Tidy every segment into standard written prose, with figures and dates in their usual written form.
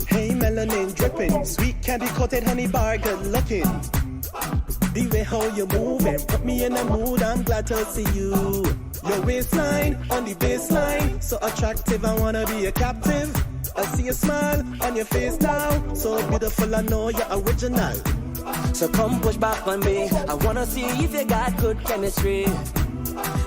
Hey, melanin dripping, sweet candy coated honey bar, good looking. The way how you moving, put me in the mood, I'm glad to see you. Your waistline on the baseline, so attractive, I wanna be a captive. I see a smile on your face now, so beautiful, I know you're original. So come push back on me, I wanna see if you got good chemistry.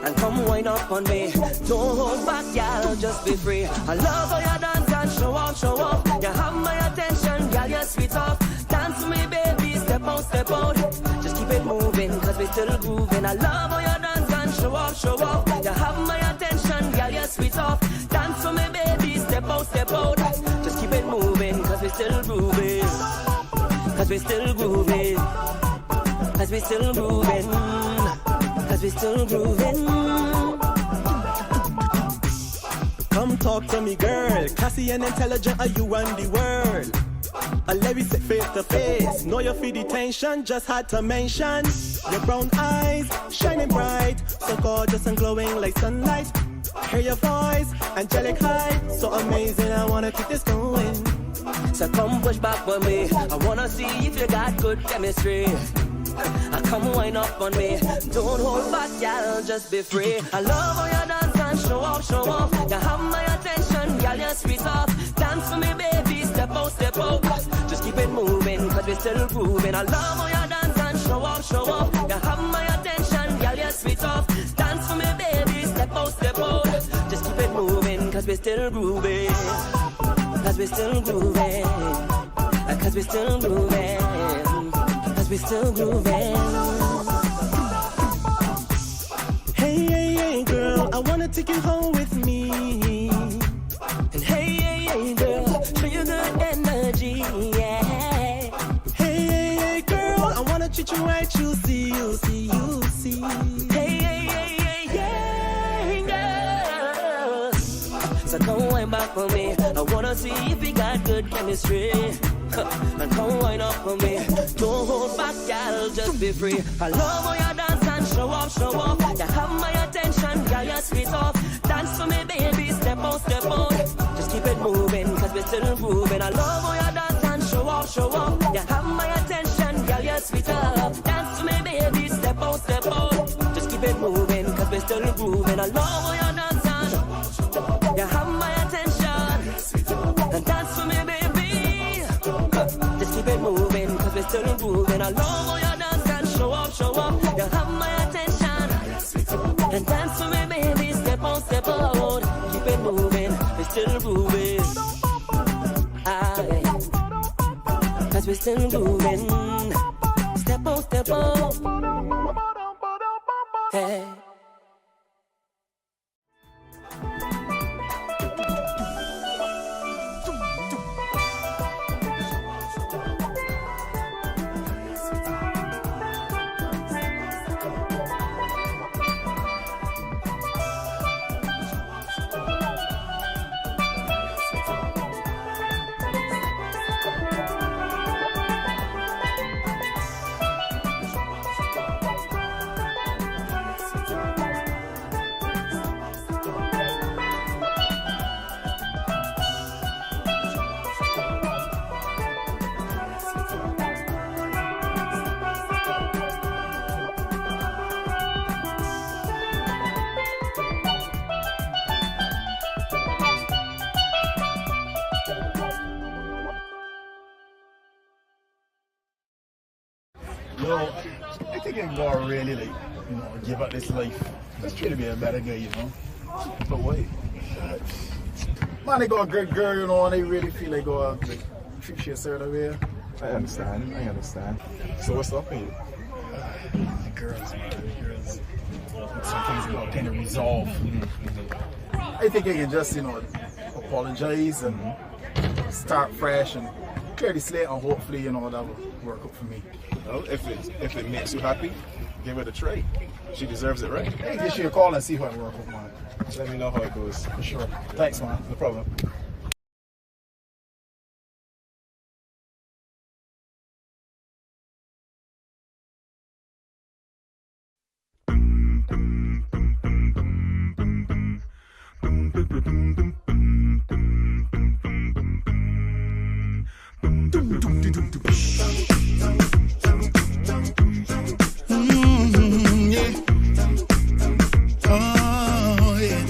And come wind up on me, don't hold back, y'all, just be free. I love how you dance and show off, show off. You have my attention, girl, you're sweet off. Dance to me, baby, step out, step out. Just keep it moving, cause we still grooving. I love how you dance and show off, show off. You have my attention, girl, you're sweet off. Dance to me, baby, step out, step out. Just keep it moving, cause we still grooving. Cause we still grooving. Cause we still grooving. Cause we still grooving. Come talk to me, girl. Classy and intelligent, are you on the world? I let me sit face to face. Know you feel the tension, just had to mention. Your brown eyes, shining bright, so gorgeous and glowing like sunlight. Hear your voice, angelic high, so amazing, I wanna keep this going. So come push back on me, I wanna see if you got good chemistry. Come wind up on me, don't hold back, y'all, just be free. I love how you dance and show off, show off. You have my attention, y'all, you're sweet off. Dance for me, baby, step out, step out. Just keep it moving, cause we still grooving. I love how you dance and show off, show off. You have my attention, y'all, you're sweet off. Dance for me, baby, step out, step out. Just keep it moving, cause we still grooving. Cause we still grooving. Cause we still grooving. Cause we still grooving. Hey, hey, hey, girl, I wanna take you home with me. And hey, hey, hey, girl, show you good energy, yeah. Hey, hey, hey, girl, I wanna treat you right, you see, you see, you see. Hey, hey, hey, hey, yeah, girl. So come wind back for me, I wanna see if we got good chemistry. And come wind up for me, don't hold back, y'all, just be free. I love how you dance and show off, show off. You have my attention, girl, you're sweet off. Dance for me, baby, step out, step out. Just keep it moving, cause we're still grooving. I love how you dance and show off, show off. You have my attention, girl, you're sweet off. Dance for me, baby, step out, step out. Just keep it moving, cause we're still grooving. I love how you dance and you have my attention. And dance for me, baby. Just keep it moving, cause we're still grooving. I love how you dance and show off, show off. You have my attention. And dance for me, baby, step out, step out. Keep it moving, we're still grooving. Aye. Cause we're still grooving. Step out, step out. Hey. Yo, I think I'm gonna really give up this life. Just try to be a better guy, But wait, man, they got a great girl, and they really feel they go treat you a certain way. I understand. So what's up with you? Girls, girls. Some things we got kind of resolve. I think I can just, apologize and start fresh and clear the slate, and hopefully, that will work out for me. Well, if it makes you happy, give it a try. She deserves it, right? Hey, give you a call and see how it works out, man. Let me know how it goes. For sure. Thanks, man. No problem. Yeah. Oh, yeah.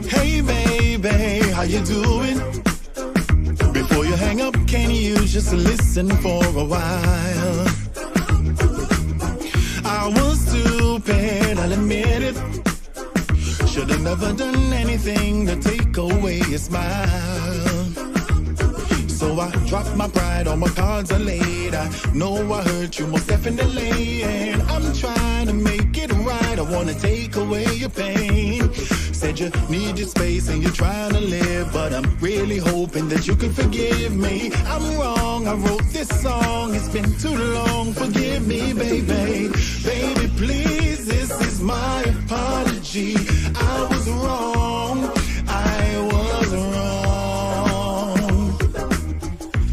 Hey, baby, how you doing? Before you hang up, can you just listen for a while? I was stupid, I'll admit it. Should've never done anything to take away your smile. So I dropped my pride, all my cards are laid. I know I hurt you most definitely, and I'm trying to make it right. I wanna take away your pain. Said you need your space and you're trying to live, but I'm really hoping that you can forgive me. I'm wrong, I wrote this song, it's been too long. Forgive me, baby. Baby, please, this is my apology. I was wrong, I was wrong.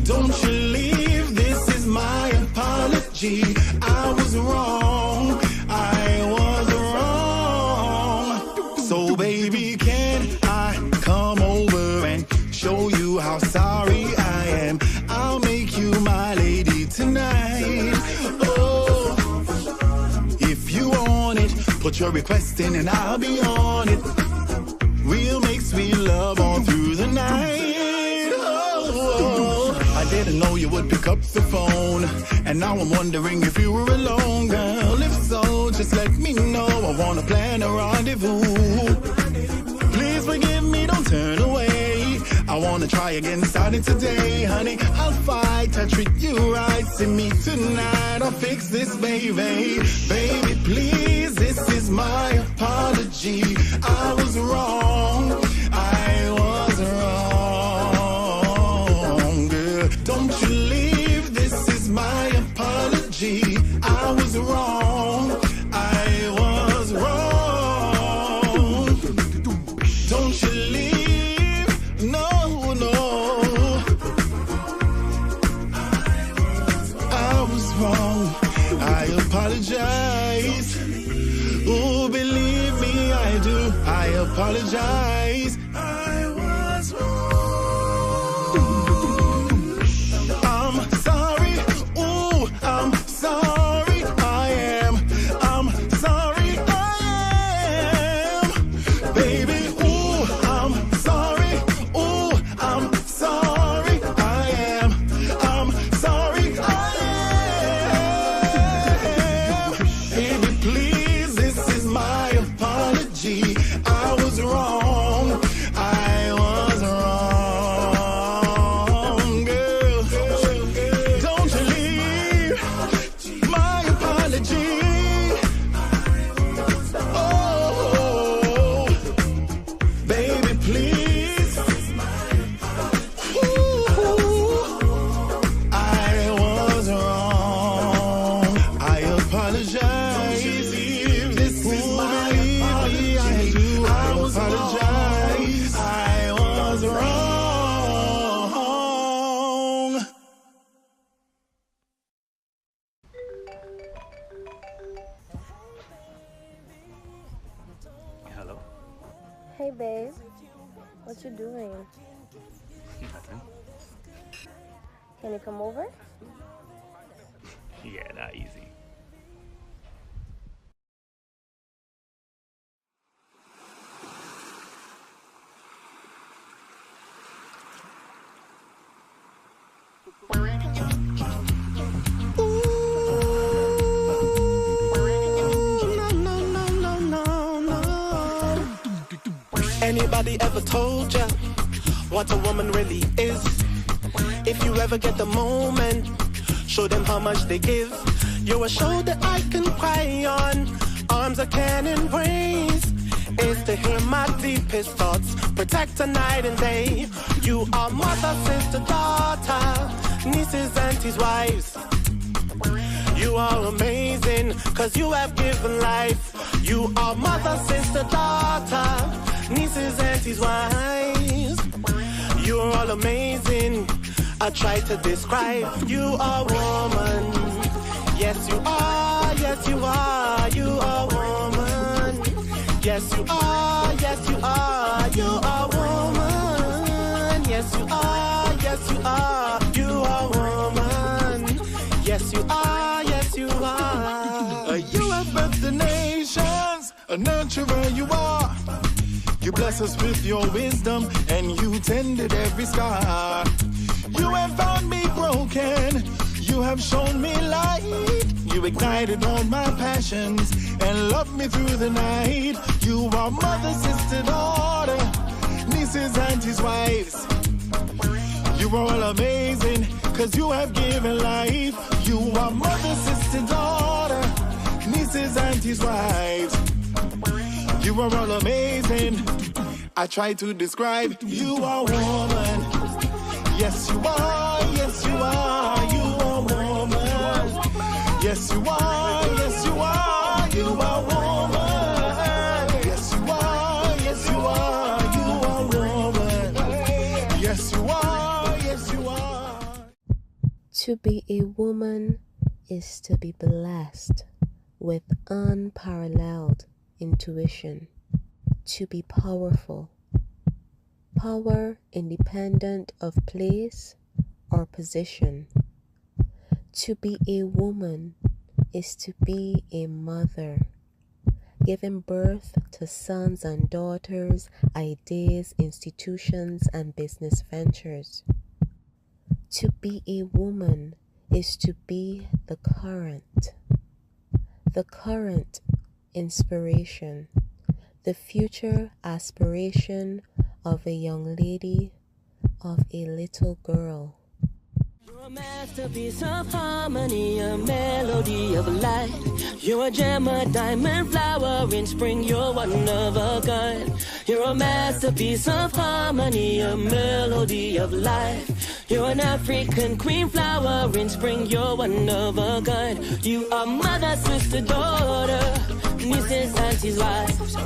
Don't you leave, this is my apology. I was wrong, I was wrong. So baby, can I come over and show you how sorry I am? I'll make you my lady tonight. Oh, if you want it, put your request in and I'll be on it. We'll make sweet love all through the night. I didn't know you would pick up the phone, and now I'm wondering if you were alone, girl. If so, just let me know. I wanna plan a rendezvous. Please forgive me, don't turn away. I wanna try again starting today, honey. I'll fight, I'll treat you right. See me tonight, I'll fix this, baby. Baby, please, this is my apology. I was wrong, I was wrong, girl. Don't you leave, this is my apology. I was wrong, I was wrong. Don't you leave, no, no. I was wrong, I apologize. Oh, believe me, I do. I apologize. I was wrong. I'm sorry. Ooh, I'm sorry. I am. I'm sorry. I am. Baby, ooh, I'm sorry. Ooh, I'm sorry. I am. I'm sorry. I am. Baby, please, this is my apology. I was wrong. I was wrong, girl. Don't you leave. My apology. Oh, baby, please. Ooh, I was wrong. I apologize. This is my apology. I do. I apologize. I was wrong. Hello. Hey babe, what you doing? Nothing. Can you come over? Yeah, not easy. Anybody ever told ya what a woman really is? If you ever get the moment, show them how much they give. You're a shoulder I can cry on, arms I can embrace. Is to hear my deepest thoughts, protect her night and day. You are mother, sister, daughter, nieces, aunties, wives. You are amazing, cause you have given life. You are mother, sister, daughter, nieces, aunties, wives. You're all amazing, I try to describe. You are woman, yes you are, yes you are. You are woman, yes you are, yes you are. You are woman, yes you are, yes you are. a nurturer you are. You bless us with your wisdom, and you tended every scar. You have found me broken, you have shown me light. You ignited all my passions, and loved me through the night. You are mother, sister, daughter, nieces, aunties, wives. You are all amazing, cause you have given life. You are mother, sister, daughter, nieces, aunties, wives. You are all amazing. I try to describe, you are woman. Yes, you are, yes, you are, you are woman. Yes, you are, yes, you are, you are woman. Yes, you are, yes, you are, you are woman. Yes, you are, yes, you are. To be a woman is to be blessed with unparalleled intuition, to be powerful, power independent of place or position. To be a woman is to be a mother, giving birth to sons and daughters, ideas, institutions, and business ventures. To be a woman is to be the current inspiration, the future aspiration of a young lady, of a little girl. You're a masterpiece of harmony, a melody of light. You're a gem, a diamond flower in spring, you're one of a kind. You're a masterpiece of harmony, a melody of life. You're an African queen flower in spring, you're one of a kind. You are mother, sister, daughter, nieces, aunties, wives.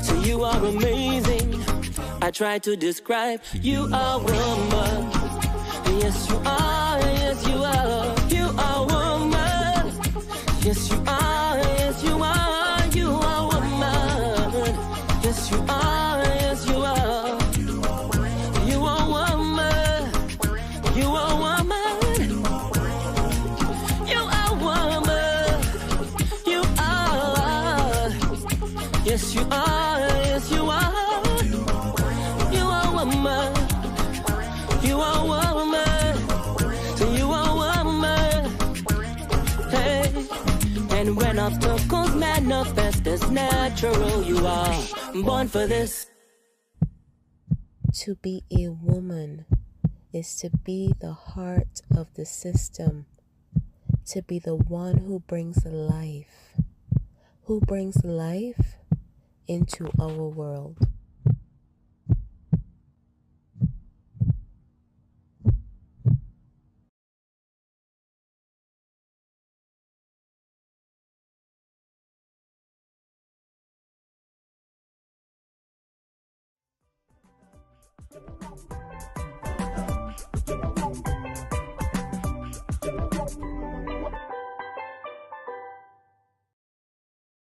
So you are amazing. I try to describe, you are woman. Yes, you are, yes, you are, you are woman. Yes, you are, yes, you are, you are woman. Yes, you are, yes, you are, you are woman. You are woman. You are woman. You are. Yes, you are, yes, you are. You are woman. You are woman. So you are woman. Hey. And when obstacles manifest as natural, you are born for this. To be a woman is to be the heart of the system, to be the one who brings life into our world.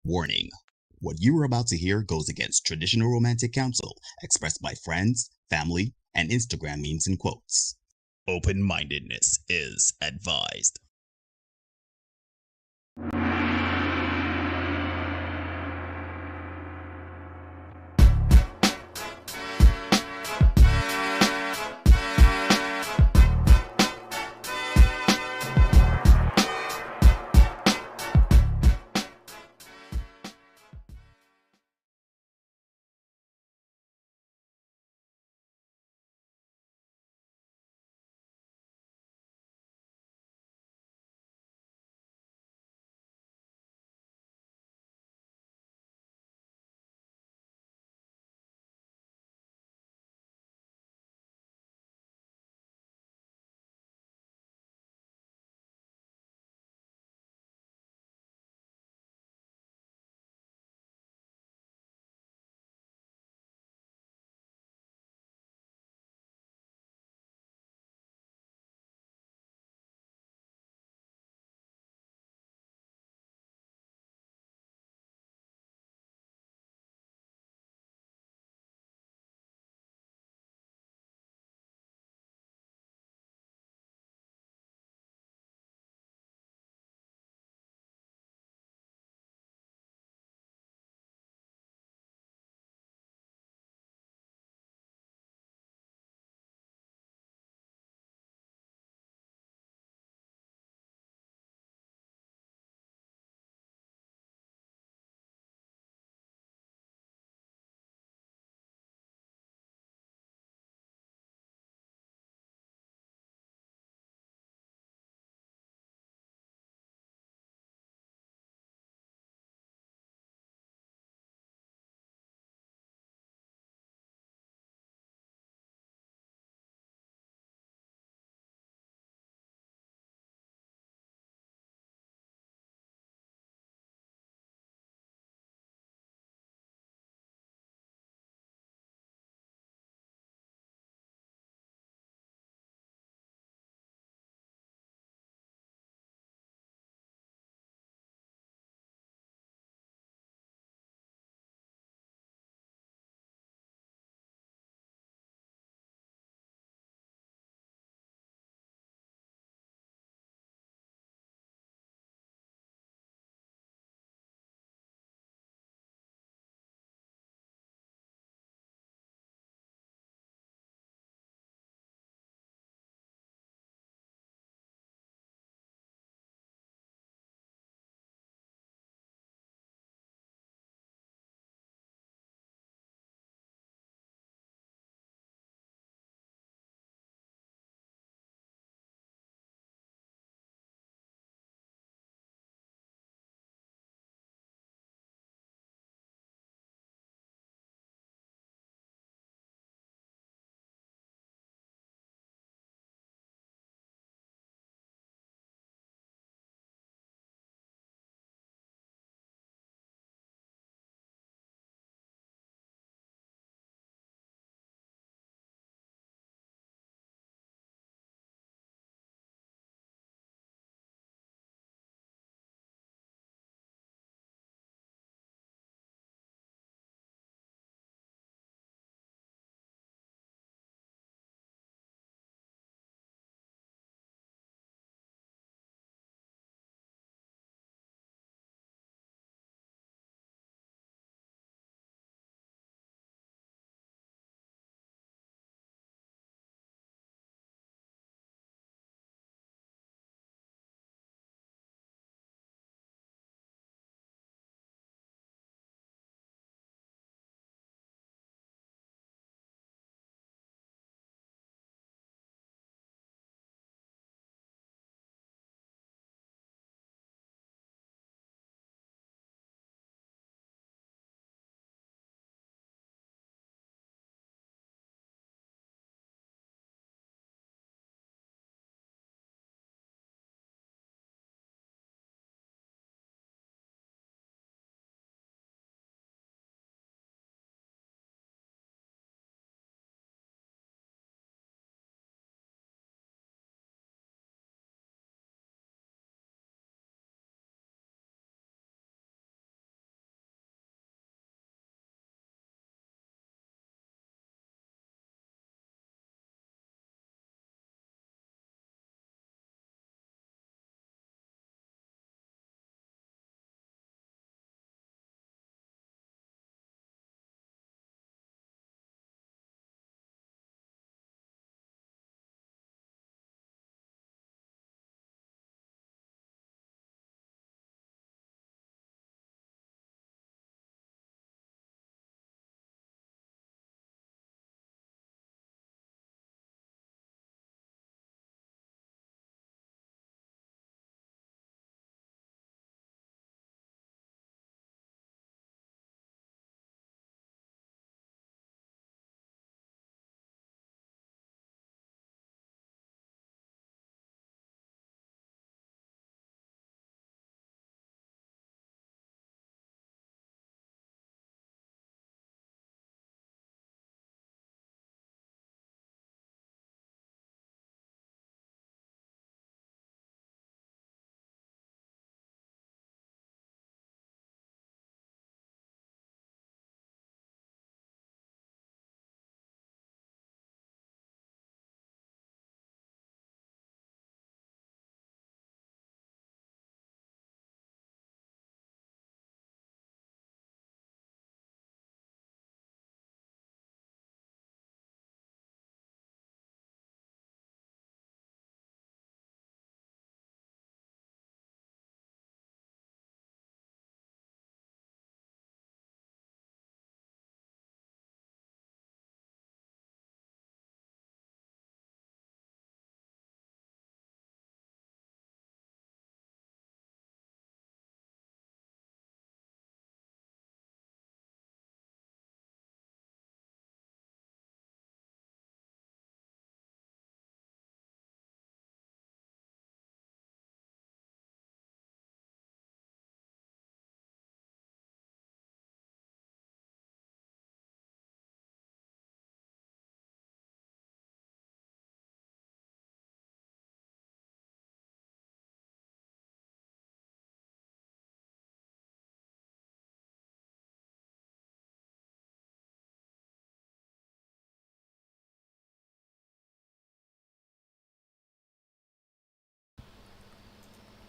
Warning. What you are about to hear goes against traditional romantic counsel expressed by friends, family, and Instagram memes and quotes. Open-mindedness is advised.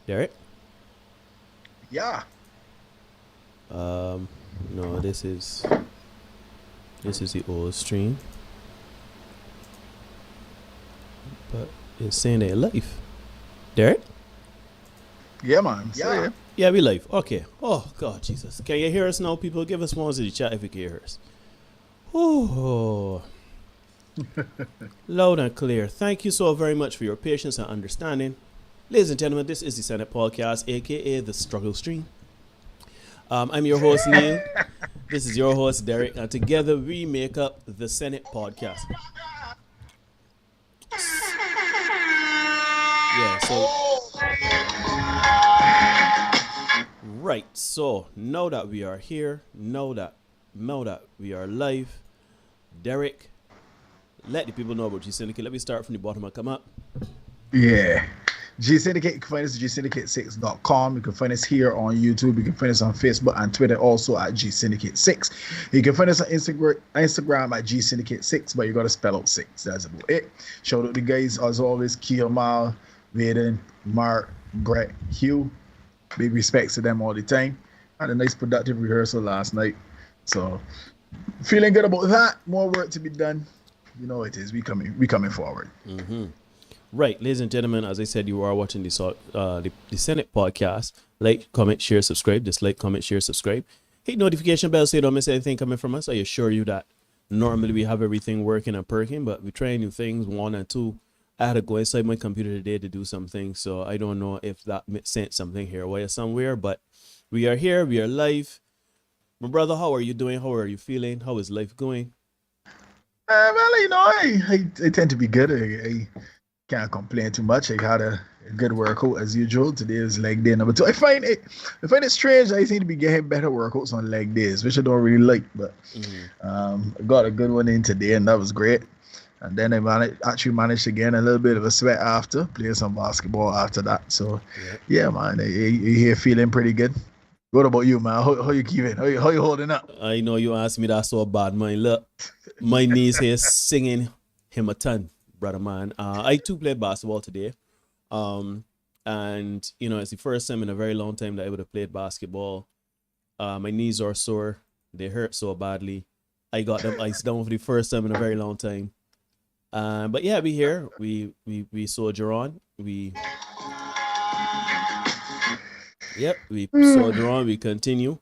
Derek? Yeah. No, this is the old stream. But it's saying they're live. Derek? Yeah, man. Yeah. Yeah, we live. Okay. Oh, God, Jesus. Can you hear us now, people? Give us ones in the chat if you can hear us. Oh. Loud and clear. Thank you so very much for your patience and understanding. Ladies and gentlemen, this is the Senate Podcast, a.k.a. The Struggle Stream. I'm your host, Neil. This is your host, Derek. And together we make up the Senate Podcast. Yeah, so... Right, so now that we are here, now that we are live, Derek, let the people know about G-Syndicate. Let me start from the bottom and come up. Yeah. G-Syndicate, you can find us at gsyndicate6.com. You can find us here on YouTube. You can find us on Facebook and Twitter also at G-Syndicate6. You can find us on Instagram at G-Syndicate6, but you got to spell out 6. That's about it. Shout out to the guys, as always, Kiamal, Vaden, Mark, Brett, Hugh. Big respects to them all the time. Had a nice productive rehearsal last night. So feeling good about that. More work to be done. You know it is. We coming forward. Mm-hmm. Right, ladies and gentlemen, as I said, you are watching the Senate Podcast. Like, comment, share, subscribe. Dislike, comment, share, subscribe. Hit notification bell so you don't miss anything coming from us. I assure you that normally we have everything working and perking, but we try new things. 1 and 2. I had to go inside my computer today to do something, so I don't know if that sent something here or somewhere, but we are here. We are live. My brother, how are you doing? How are you feeling? How is life going? Well, you know, I tend to be good. I can't complain too much. I had a good workout as usual. Today is leg day number 2. I find it strange. I seem to be getting better workouts on leg days, which I don't really like, but I got a good one in today, and that was great. And then I actually managed to get a little bit of a sweat after playing some basketball after that. So, yeah, man, you here feeling pretty good. What about you, man? How you keeping? How you holding up? I know you asked me that so bad, man. Look, my knees here singing him a ton, brother, man. I too played basketball today. And, you know, it's the first time in a very long time that I would have played basketball. My knees are sore. They hurt so badly. I got them iced down for the first time in a very long time. But yeah, we here. We soldier on. We soldier on. We continue,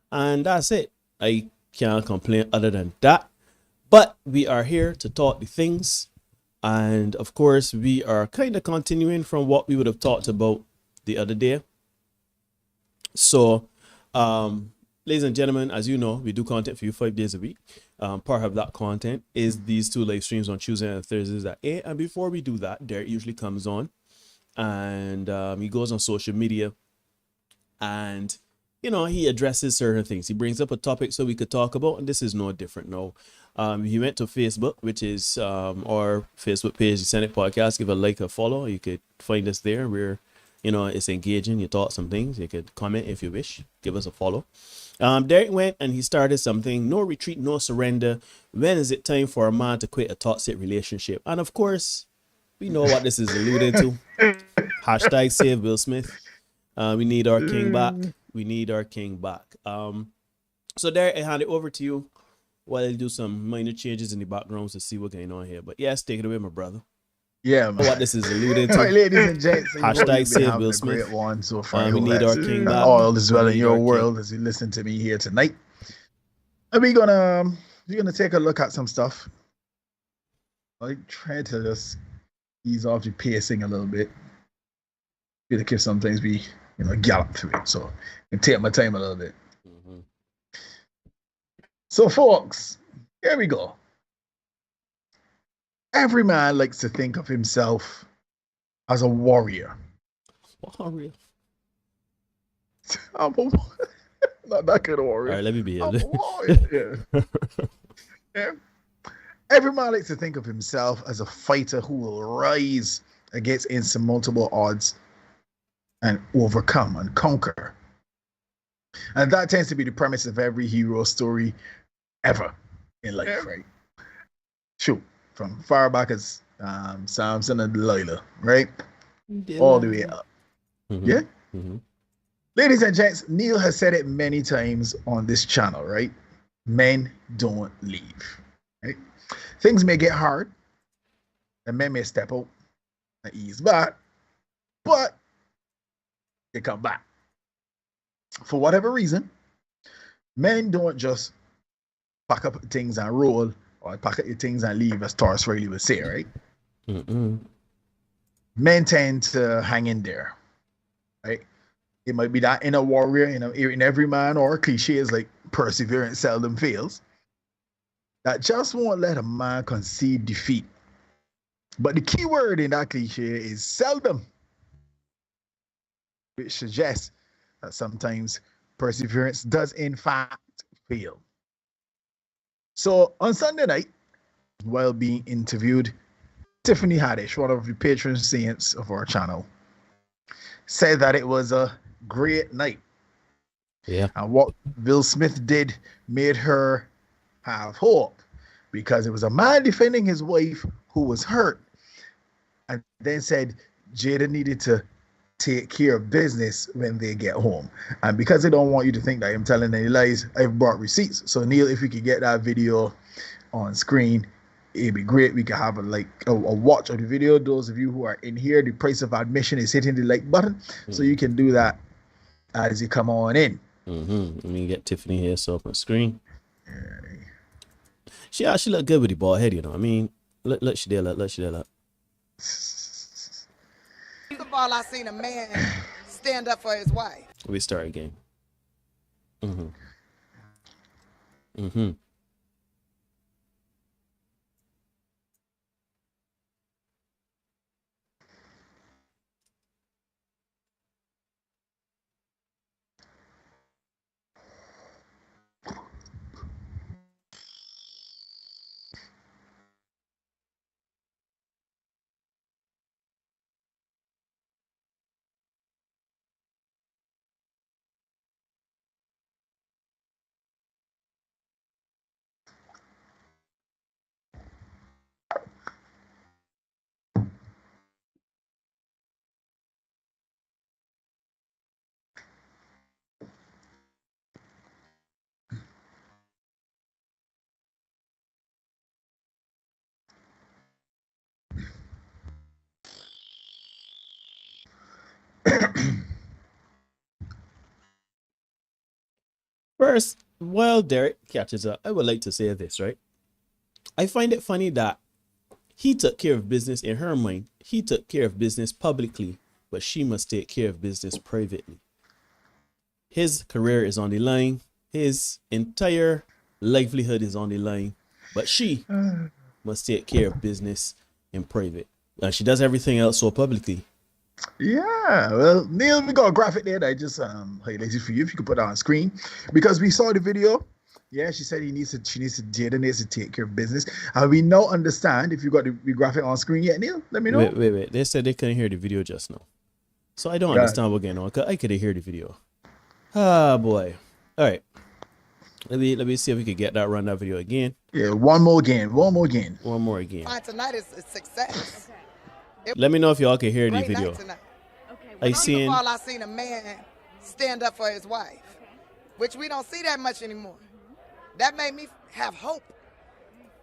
and that's it. I can't complain other than that. But we are here to talk the things, and of course, we are kind of continuing from what we would have talked about the other day. So, ladies and gentlemen, as you know, we do content for you 5 days a week. Part of that content is these 2 live streams on Tuesday and Thursdays at 8. And before we do that, Derek usually comes on and he goes on social media and, you know, he addresses certain things. He brings up a topic so we could talk about, and this is no different now. He went to Facebook, which is our Facebook page, the Senate Podcast. Give a like, a follow. You could find us there. We're, you know, it's engaging. You thought some things. You could comment if you wish. Give us a follow. Derek went and he started something. No retreat, no surrender. When is it time for a man to quit a toxic relationship? And of course, we know what this is alluding to. Hashtag save Will Smith. We need our king back. We need our king back. So Derek, I hand it over to you while I do some minor changes in the backgrounds to see what's going on here. But yes, take it away, my brother. Yeah, man. What this is alluding to. All right, ladies and gents. Hashtag save Will Smith. Great one so far. We need our king back. All is well in your world as you listen to me here tonight. And we're gonna take a look at some stuff. I try to just ease off the pacing a little bit. Because sometimes we, you know, gallop through it. So I can take my time a little bit. So folks, here we go. Every man likes to think of himself as a warrior. Warrior. I'm a not that kind of warrior. All right, let me be I'm a warrior. Yeah. Every man likes to think of himself as a fighter who will rise against insurmountable odds and overcome and conquer. And that tends to be the premise of every hero story ever in life, right? Sure. From far back as Samson and Delilah, right? All the way up. Yeah? Ladies and gents, Neil has said it many times on this channel, right? Men don't leave. Right? Things may get hard, and men may step out and ease back, but they come back. For whatever reason, men don't just pack up things and roll, or pack up your things and leave, as Taurus Riley would say, right? Men tend to hang in there, right? It might be that inner warrior in every man, or cliches like perseverance seldom fails, that just won't let a man concede defeat. But the key word in that cliche is seldom, which suggests that sometimes perseverance does in fact fail. So on Sunday night, while being interviewed, Tiffany Haddish, one of the patron saints of our channel, said that it was a great night. Yeah. And what Will Smith did made her have hope, because it was a man defending his wife who was hurt, and then said Jada needed to take care of business when they get home. And because I don't want you to think that I'm telling any lies, I've brought receipts. So Neil, if we could get that video on screen, it'd be great. We could have a watch of the video. Those of you who are in here, the price of admission is hitting the like button, so you can do that as you come on in. Let me get Tiffany here so up on screen. She actually look good with the bald head, you know. I mean, let she do that. First of all, I seen a man stand up for his wife. We start again. First, while Derek catches up, I would like to say this, right? I find it funny that he took care of business in her mind. He took care of business publicly, but she must take care of business privately. His career is on the line. His entire livelihood is on the line, but she must take care of business in private. And she does everything else so publicly. Yeah, well, Neil, we got a graphic there that I just highlighted for you. If you could put it on screen, because we saw the video. Yeah, she said Jada needs to take care of business, and we now understand. If you got the graphic on screen yet, Neil, let me know. Wait. They said they couldn't hear the video just now, so I don't understand what's going on. Cause I couldn't hear the video. Ah, boy. All right. Let me see if we could get that run that video again. Yeah, one more again. Tonight is a success. Let me know if y'all can hear the video. Okay. First of all, I seen a man stand up for his wife, which we don't see that much anymore. That made me have hope.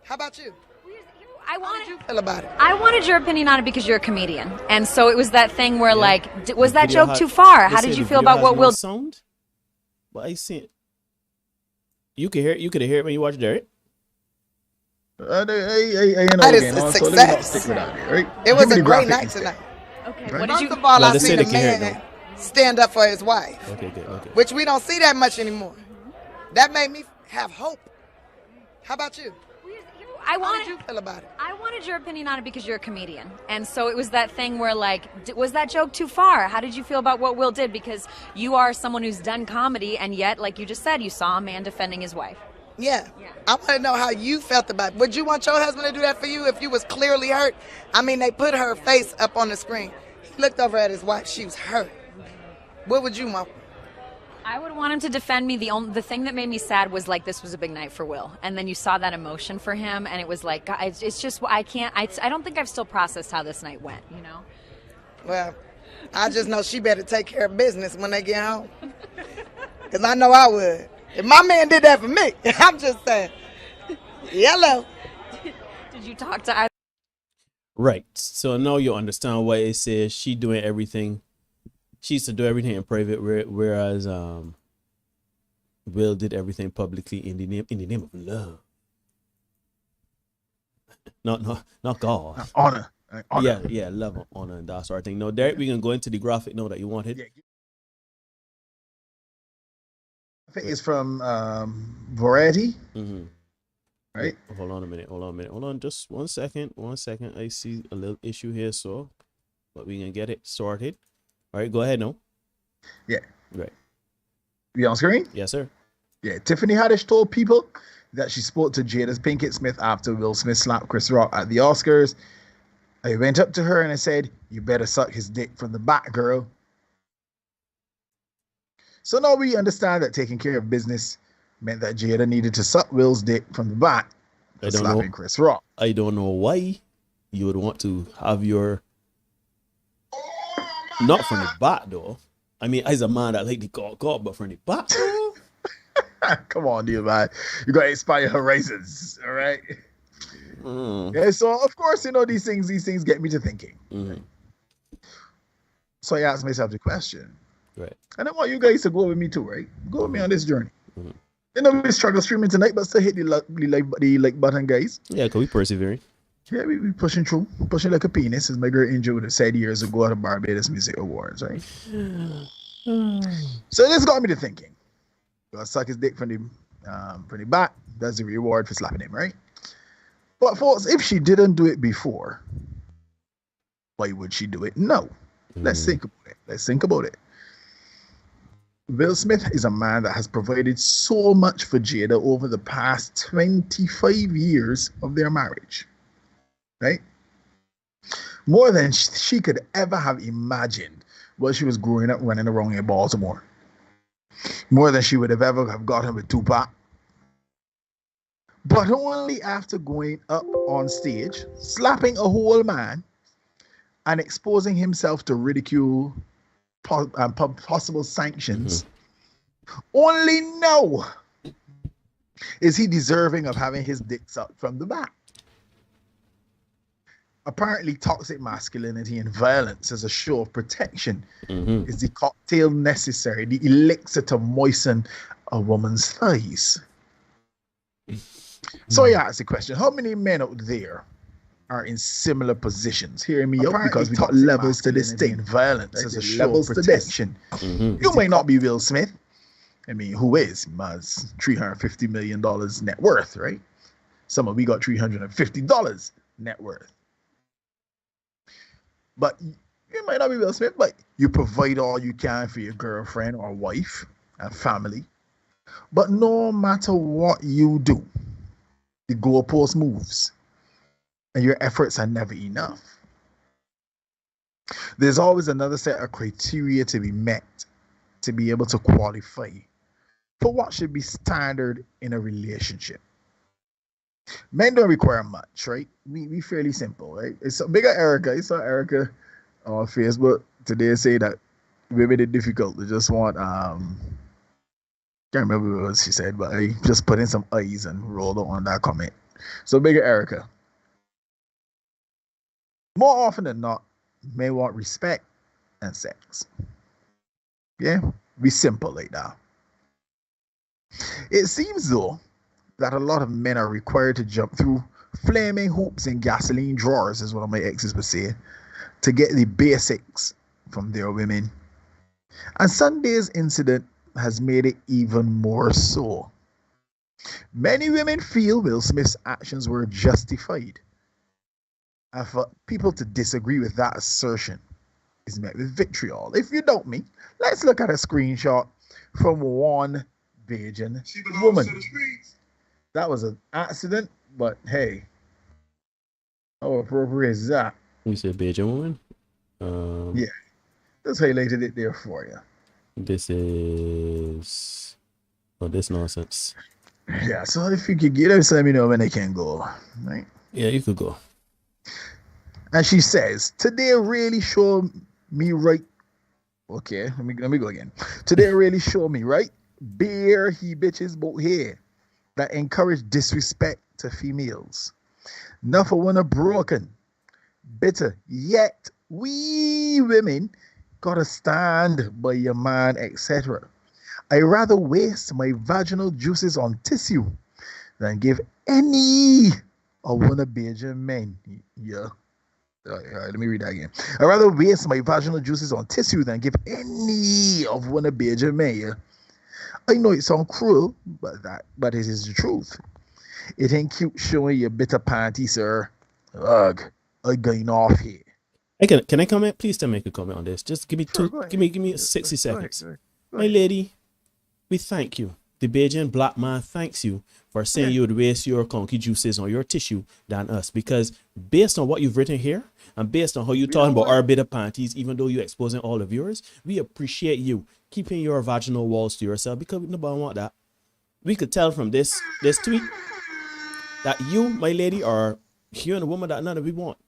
How about you? How did you feel about it? I wanted your opinion on it because you're a comedian, and so it was that thing where was that joke too far? How did you feel about what Will sound? But I see it. You could hear it. You could hear it when you watched Derek. That is a success. It was a great night tonight. Okay. What did you? First of all, I seen a man stand up for his wife. Okay, good. Okay. Which we don't see that much anymore. That made me have hope. How about you? How did you feel about it? I wanted your opinion on it because you're a comedian, and so it was that thing where was that joke too far? How did you feel about what Will did? Because you are someone who's done comedy, and yet, like you just said, you saw a man defending his wife. Yeah. I want to know how you felt about it. Would you want your husband to do that for you if you was clearly hurt? I mean, they put her face up on the screen. He looked over at his wife. She was hurt. What would you want? I would want him to defend me. The thing that made me sad was this was a big night for Will, and then you saw that emotion for him, and it was like, it's just I don't think I've still processed how this night went. You know. Well, I just know she better take care of business when they get home. Because I know I would. If my man did that for me, I'm just saying, yellow. Did you talk to either? Right. So now you understand why it says she doing everything. She used to do everything in private, whereas Will did everything publicly in the name of love. Not God. Honor. Yeah, love, honor, and that sort of thing. Now, Derek, we can go into the graphic now that you wanted. Yeah. I think it's from Variety. Mm-hmm. Right. Hold on a minute. Hold on, just 1 second. 1 second. I see a little issue here, but we can get it sorted. All right, go ahead now. Yeah. Right. You on screen? Yes, sir. Yeah. Tiffany Haddish told People that she spoke to Jada Pinkett Smith after Will Smith slapped Chris Rock at the Oscars. I went up to her and I said, "You better suck his dick from the back, girl." So now we understand that taking care of business meant that Jada needed to suck Will's dick from the back for slapping Chris Rock. I don't know why you would want to have your... Not from the back, though. I mean, as a man that like the God, but from the back. Come on, dear man. You got to inspire horizons, all right? Yeah, so of course, these things get me to thinking. Mm-hmm. So I asked myself the question. Right. And I want you guys to go with me too, right? Go with me on this journey. Mm-hmm. We struggle streaming tonight, but still hit the like button, guys. Yeah, because we persevering. Yeah, we pushing through. Pushing like a penis, as my girl Angel would have said years ago at the Barbados Music Awards, right? So this got me to thinking. You gotta suck his dick from the back. That's the reward for slapping him, right? But folks, if she didn't do it before, why would she do it now? Let's think about it. Will Smith is a man that has provided so much for Jada over the past 25 years of their marriage, right? More than she could ever have imagined while she was growing up running around in Baltimore. More than she would have ever have gotten with Tupac. But only after going up on stage, slapping a whole man, and exposing himself to ridicule and possible sanctions, only now is he deserving of having his dick sucked from the back. Apparently, toxic masculinity and violence as a show of protection is the cocktail necessary, the elixir to moisten a woman's thighs. So I ask the question, how many men out there are in similar positions? Hearing me out, because we got levels to this thing. Violence as a show of protection. You may not be Will Smith. I mean, who is? He has $350 million net worth, right? Some of we got $350 net worth. But you might not be Will Smith, but you provide all you can for your girlfriend or wife and family. But no matter what you do, the goalpost moves, and your efforts are never enough. There's always another set of criteria to be met to be able to qualify for what should be standard in a relationship. Men don't require much, right? We fairly simple, right? It's a bigger Erica. You saw Erica on Facebook today say that women are difficult. They just want can't remember what she said, but I just put in some eyes and rolled on that comment. So bigger Erica. More often than not, men want respect and sex. Yeah, be simple like that. It seems though that a lot of men are required to jump through flaming hoops and gasoline drawers, as one of my exes would say, to get the basics from their women. And Sunday's incident has made it even more so. Many women feel Will Smith's actions were justified. And for people to disagree with that assertion is met with vitriol. If you doubt me, let's look at a screenshot from one Bajan woman. That was an accident, but hey, how appropriate is that? You said Bajan woman? Yeah, just highlighted it there for you. This is... Oh, this nonsense. Yeah, so if you could get us, let me know when they can go, right? Yeah, you could go. And she says, today really showed Me right. Okay, let me go again. Today really show me, right? Beer he bitches both here that encourage disrespect to females. Nothing when a broken, bitter, yet we women gotta stand by your man, etc. I rather waste my vaginal juices on tissue than give any of one of Bajan men. Yeah. All right, let me read that again. I rather waste my vaginal juices on tissue than give any of one of Bajan men. Yeah. I know it sounds cruel, but it is the truth. It ain't cute showing your bitter panty, sir. Ugh, I'm going off here. Hey, can I comment? Please to make a comment on this. Just give me give me 60 seconds. My lady, we thank you. The Bajan black man thanks you for saying you would waste your conky juices on your tissue than us. Because based on what you've written here and based on how you're talking about our bitter panties, even though you're exposing all of yours, we appreciate you keeping your vaginal walls to yourself because nobody want that. We could tell from this tweet that you, my lady, are here and a woman that none of we want.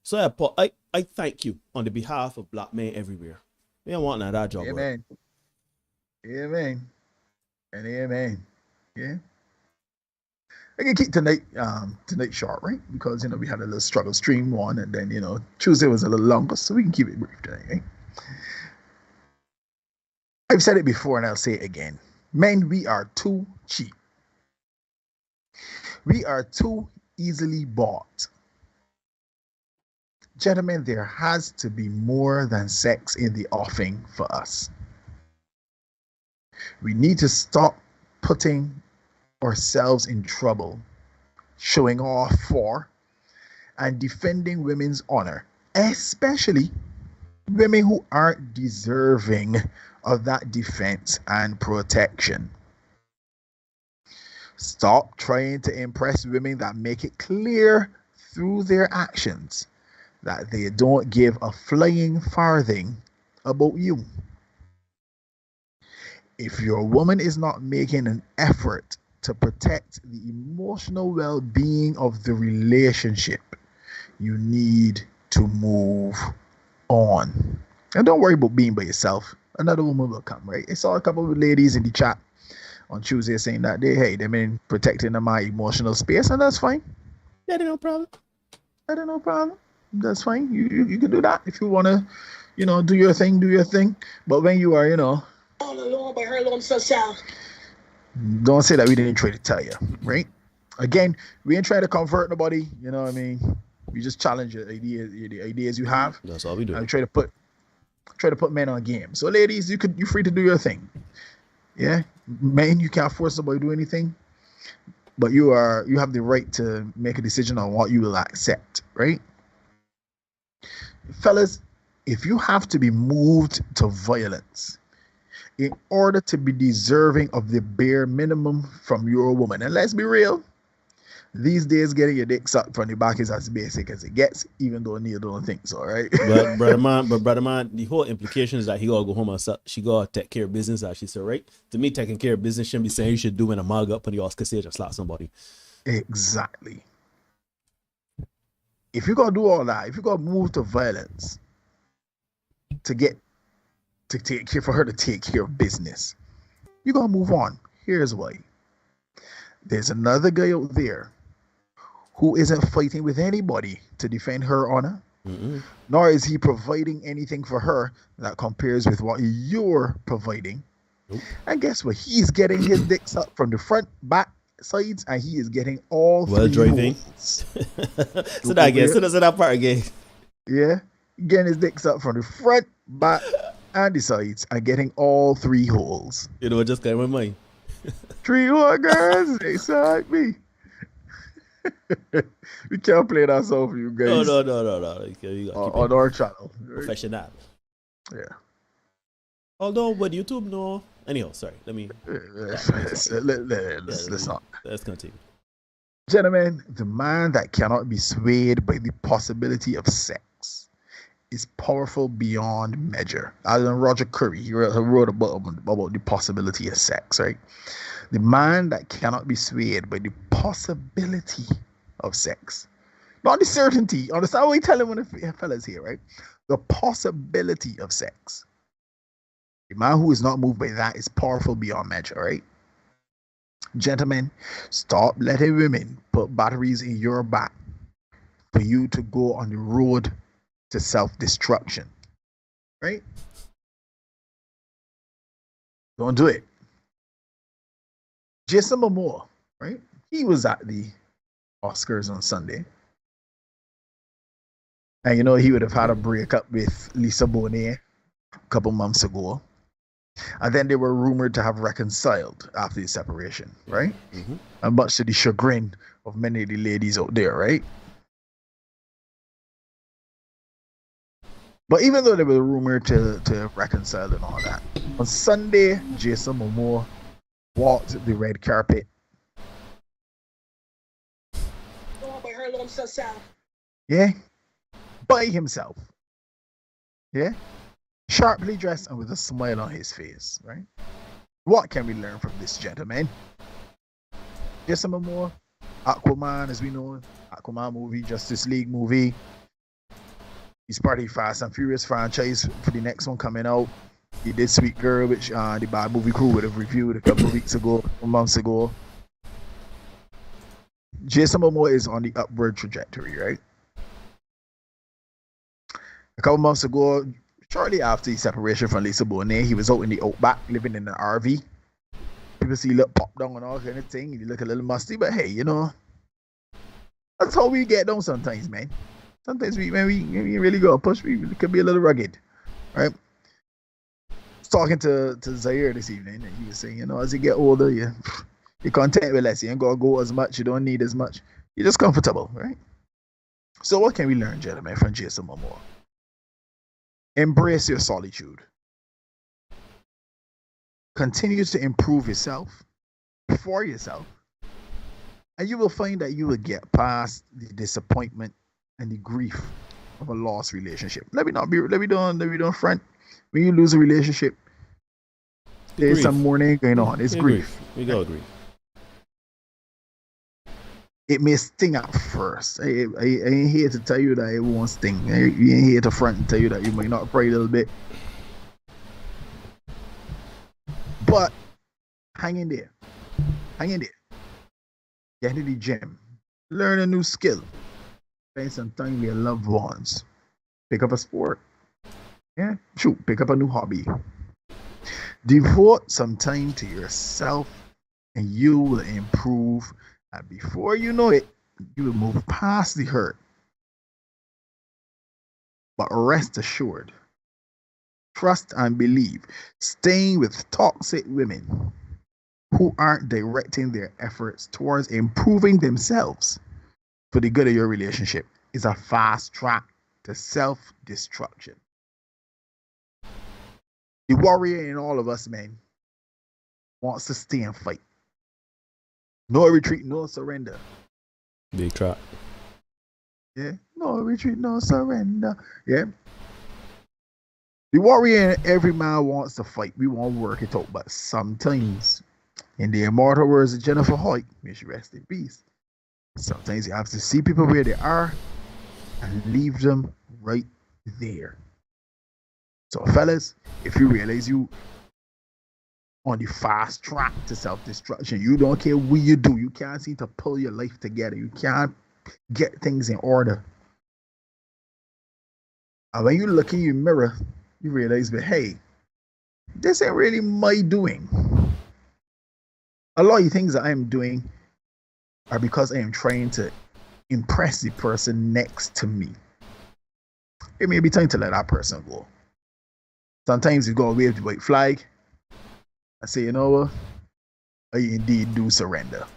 So I thank you on the behalf of black men everywhere. We don't want none of that job. Amen. Amen. And amen. Yeah. I can keep tonight short, right? Because we had a little struggle stream one, and then Tuesday was a little longer, so we can keep it brief tonight, right? I've said it before and I'll say it again. Men, we are too cheap. We are too easily bought. Gentlemen, there has to be more than sex in the offing for us. We need to stop putting ourselves in trouble, showing off for and defending women's honor, especially women who aren't deserving of that defense and protection. Stop trying to impress women that make it clear through their actions that they don't give a flying farthing about you. If your woman is not making an effort to protect the emotional well-being of the relationship, you need to move on. And don't worry about being by yourself. Another woman will come, right? I saw a couple of ladies in the chat on Tuesday saying that they've been protecting my emotional space, and that's fine. That ain't no problem. That ain't no problem. That's fine. You can do that if you want to, do your thing. But when you are, all alone by her alone herself, don't say that we didn't try to tell you, right? Again, we ain't trying to convert nobody. You know what I mean? We just challenge the ideas you have. That's all we do. And try to put men on game. So ladies, you're free to do your thing. Yeah, men, you can't force somebody to do anything, but you have the right to make a decision on what you will accept, right? Fellas, if you have to be moved to violence in order to be deserving of the bare minimum from your woman, and let's be real, these days getting your dick sucked from the back is as basic as it gets, even though Neil don't think so, right? But brother man, the whole implication is that he gotta go home and she gotta take care of business, as she said, right? To me, taking care of business shouldn't be saying you should do when a mug up on the Oscar stage and slap somebody. Exactly. If you gotta do all that, if you gotta move to violence for her to take care of business, you gotta move on. Here's why. There's another guy out there who isn't fighting with anybody to defend her honor, nor is he providing anything for her that compares with what you're providing. Nope. And guess what? He's getting his dick sucked from the front, back, sides, and he is getting all three holes. So that part again. Yeah, getting his dick sucked from the front, back, and the sides, and getting all three holes. You know what just came in my mind? 3 more girls, they suck me. We can't play that song for you guys. No. You on our channel. Right? Professional. Yeah. Although with YouTube, no. Anyhow, sorry. Let's not. Let's continue. Gentlemen, the man that cannot be swayed by the possibility of sex is powerful beyond measure. As in Roger Curry, he wrote about the possibility of sex, right? The man that cannot be swayed by the possibility of sex. Not the certainty. Understand what we tell him when the fellas here, right? The possibility of sex. A man who is not moved by that is powerful beyond measure, right? Gentlemen, stop letting women put batteries in your back for you to go on the road to self-destruction, right? Don't do it. Jason Momoa, right? He was at the Oscars on Sunday. And you know, he would have had a breakup with Lisa Bonet a couple months ago. And then they were rumored to have reconciled after the separation, right? Mm-hmm. And much to the chagrin of many of the ladies out there, right? But even though they were rumored to reconcile and all that, on Sunday, Jason Momoa walked the red carpet. Yeah, by himself. Yeah, sharply dressed and with a smile on his face, right? What can we learn from this gentleman? Jason Momoa, Aquaman, as we know, Aquaman movie, Justice League movie. He's part of the Fast and Furious franchise for the next one coming out. He did Sweet Girl, which the Bad Movie Crew would have reviewed a couple of months ago. Jason Momoa is on the upward trajectory, right? A couple months ago, shortly after his separation from Lisa Bonet, he was out in the outback living in an RV. People see look pop down and all kind of thing. He look a little musty, but hey, you know, that's how we get down sometimes, man. Sometimes we really go push, we could be a little rugged, right? I was talking to Zaire this evening, and he was saying, you know, as you get older, you're content with less. You ain't gotta go as much. You don't need as much. You're just comfortable, right? So what can we learn, gentlemen, from Jason Momoa? Embrace your solitude. Continue to improve yourself for yourself, and you will find that you will get past the disappointment and the grief of a lost relationship. Let me don't front. When you lose a relationship, there's some mourning going on. It's grief. We go grief. It may sting at first. I ain't here to tell you that it won't sting. You ain't here to front and tell you that you might not cry a little bit. But hang in there. Hang in there. Get into the gym. Learn a new skill. Spend some time with your loved ones. Pick up a sport. Yeah, shoot, pick up a new hobby. Devote some time to yourself and you will improve. And before you know it, you will move past the hurt. But rest assured, trust and believe, staying with toxic women who aren't directing their efforts towards improving themselves for the good of your relationship is a fast track to self-destruction. The warrior in all of us, man, wants to stay and fight. No retreat, no surrender. Big trap. Yeah, no retreat, no surrender. Yeah. The warrior in every man wants to fight. We won't work it out, but sometimes, in the immortal words of Jennifer Hoyt, may she rest in peace, sometimes you have to see people where they are and leave them right there. So fellas, if you realize you on the fast track to self-destruction, you don't care what you do, you can't seem to pull your life together, you can't get things in order. And when you look in your mirror, you realize that, hey, this ain't really my doing. A lot of things that I'm doing are because I am trying to impress the person next to me. It may be time to let that person go. Sometimes you go wave the white flag and say, you know what? I indeed do surrender.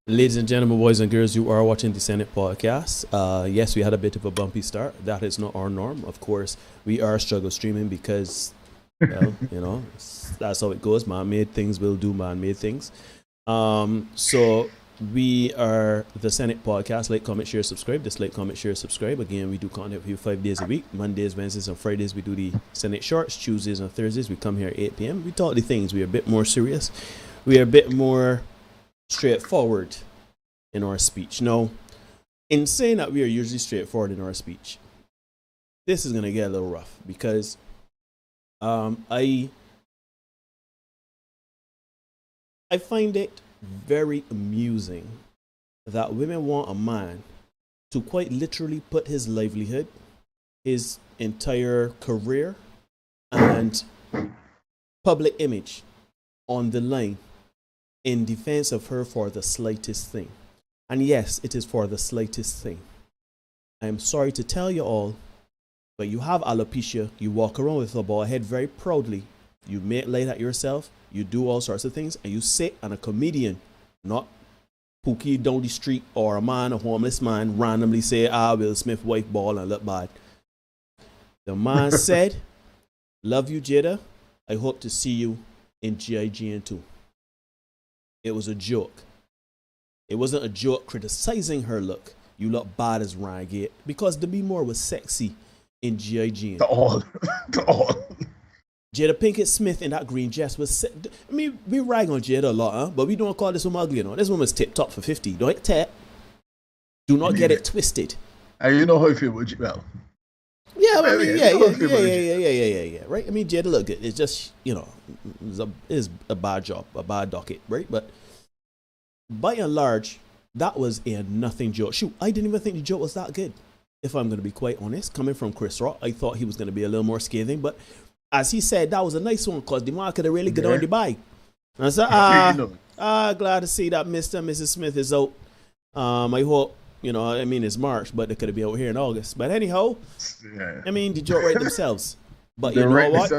Ladies and gentlemen, boys and girls, you are watching the Senate podcast. Yes, we had a bit of a bumpy start. That is not our norm. Of course, we are struggle streaming because, well, you know, that's how it goes. Man-made things will do man-made things. So we are the Senate podcast. Like, comment, share, subscribe. Dislike, comment, share, subscribe. Again, we do content for you 5 days a week. Mondays, Wednesdays, and Fridays, we do the Senate shorts. Tuesdays and Thursdays, we come here at 8 p.m. We talk the things. We are a bit more serious. We are a bit more straightforward in our speech. Now, in saying that we are usually straightforward in our speech, this is going to get a little rough because I find it very amusing that women want a man to quite literally put his livelihood, his entire career, and public image on the line in defense of her for the slightest thing. And yes, it is for the slightest thing. I am sorry to tell you all, but you have alopecia, you walk around with a bald head very proudly, you make light at yourself, you do all sorts of things, and you sit and a comedian, not Pookie down the street or a man, a homeless man, randomly say, Will Smith wife ball and look bad. The man said, love you, Jada. I hope to see you in GIGN 2. It was a joke. It wasn't a joke criticizing her look. You look bad as Ryan Gate. Because Demi Moore was sexy in GIGN. To all. Jada Pinkett Smith in that green dress was. I mean, we rag on Jada a lot, huh? But we don't call this woman ugly, you know. This woman's tip top for 50. Don't tap. Do not get it twisted. And you know how you feel with Jada. Yeah, I mean, yeah. Right? I mean, Jada look good. It's just, you know, it's a bad job, a bad docket, right? But by and large, that was a nothing joke. Shoot, I didn't even think the joke was that good. If I'm going to be quite honest, coming from Chris Rock, I thought he was going to be a little more scathing. But as he said, that was a nice one because the market really good on the buy. And I said, glad to see that Mr. and Mrs. Smith is out. I hope, you know, I mean, it's March, but they could be out here in August. But anyhow, I mean, the joke right themselves. But you know what?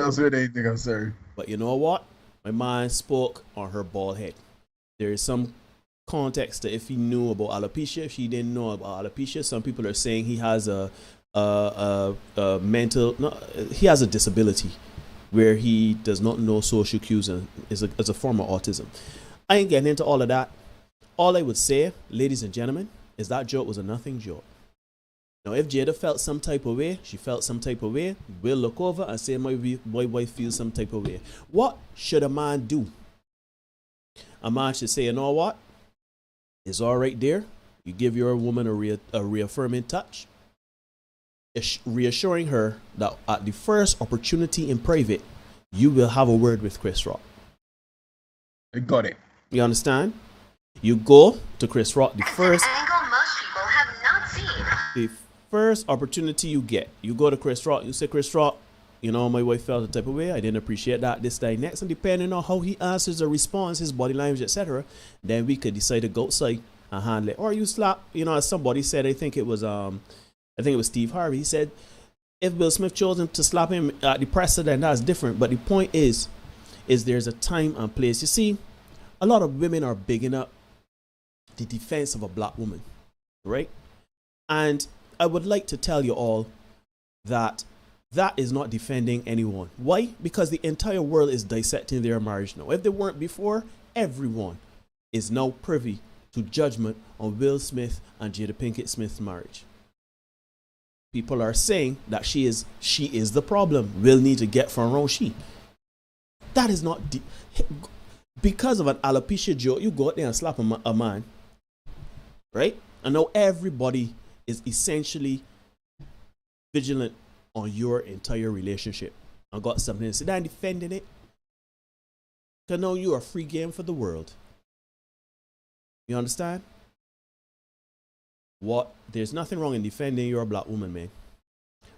But you know what? My man spoke on her bald head. There is some context to if he knew about alopecia, if he didn't know about alopecia. Some people are saying he has a mental, no, he has a disability where he does not know social cues and is a form of autism. I ain't getting into all of that. All I would say, ladies and gentlemen, is that joke was a nothing joke. Now, if Jada felt some type of way, she felt some type of way, we'll look over and say my wife feels some type of way. What should a man do? A man should say, you know what? It's all right there. You give your woman a reaffirming touch, reassuring her that at the first opportunity in private, you will have a word with Chris Rock. I got it. You understand? You go to Chris Rock the first opportunity you get. You go to Chris Rock, you say, Chris Rock, you know, my wife felt the type of way. I didn't appreciate that, this, that, next. And depending on how he answers or responds, his body language, etc., then we could decide to go outside and handle it. Or you slap, you know, as somebody said, I think it was Steve Harvey. He said, if Will Smith chose him to slap him at the presser, then that's different. But the point is there's a time and place. You see, a lot of women are bigging up the defense of a black woman, right? And I would like to tell you all that is not defending anyone. Why? Because the entire world is dissecting their marriage now. If they weren't before, everyone is now privy to judgment on Will Smith and Jada Pinkett Smith's marriage. People are saying that she is the problem. Will need to get from around she. That is not because of an alopecia joke. You go out there and slap a man, right? And now everybody is essentially vigilant on your entire relationship. I got something to say. I'm defending it. Because now you are free game for the world. You understand? What? There's nothing wrong in defending your black woman, man.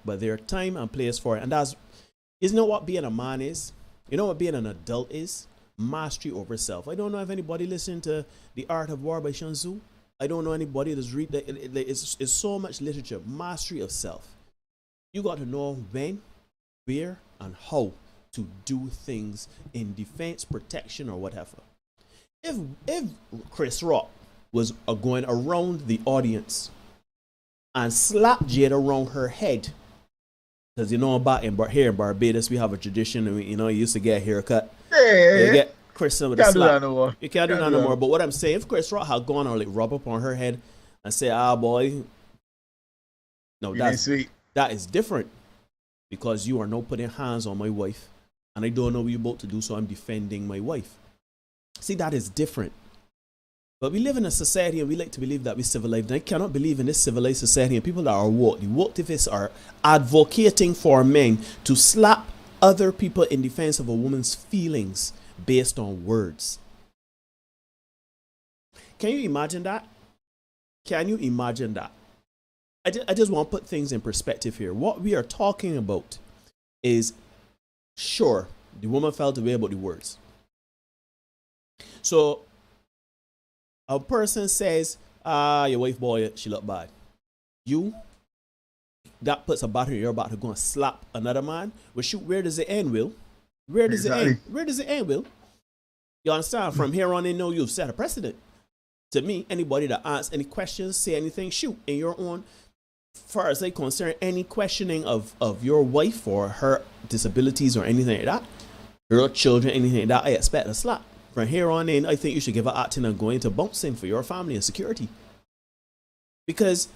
But there are time and place for it. And that's, you know what being a man is? You know what being an adult is? Mastery over self. I don't know if anybody listened to The Art of War by Sun Tzu. I don't know anybody that's read that. It's so much literature. Mastery of self. You got to know when, where, and how to do things in defense, protection, or whatever. If Chris Rock was going around the audience and slap Jada around her head, because you know about here in Barbados we have a tradition, and you know you used to get a haircut. You get Chris with a slap. You can't do that no more. But what I'm saying, if Chris Rock had gone or like rub up on her head and say, boy, no, that is different, because you are now putting hands on my wife, and I don't know what you're about to do, so I'm defending my wife. See, that is different. But we live in a society and we like to believe that we're civilized. And I cannot believe in this civilized society and people that are woke. The woke-tivists are advocating for men to slap other people in defense of a woman's feelings based on words. Can you imagine that? Can you imagine that? I just want to put things in perspective here. What we are talking about is, sure, the woman felt away about the words. So, a person says, your wife, boy, she look bad. That puts a battery, you're about to go and slap another man. Well, shoot, where does it end, Will? Where does it end? Where does it end, Will? You understand? From here on in, you've set a precedent. To me, anybody that asks any questions, say anything, shoot, in your own, far as they concern, any questioning of your wife or her disabilities or anything like that, her children, anything like that, I expect a slap. From here on in, I think you should give an acting and go into bouncing for your family and security. Because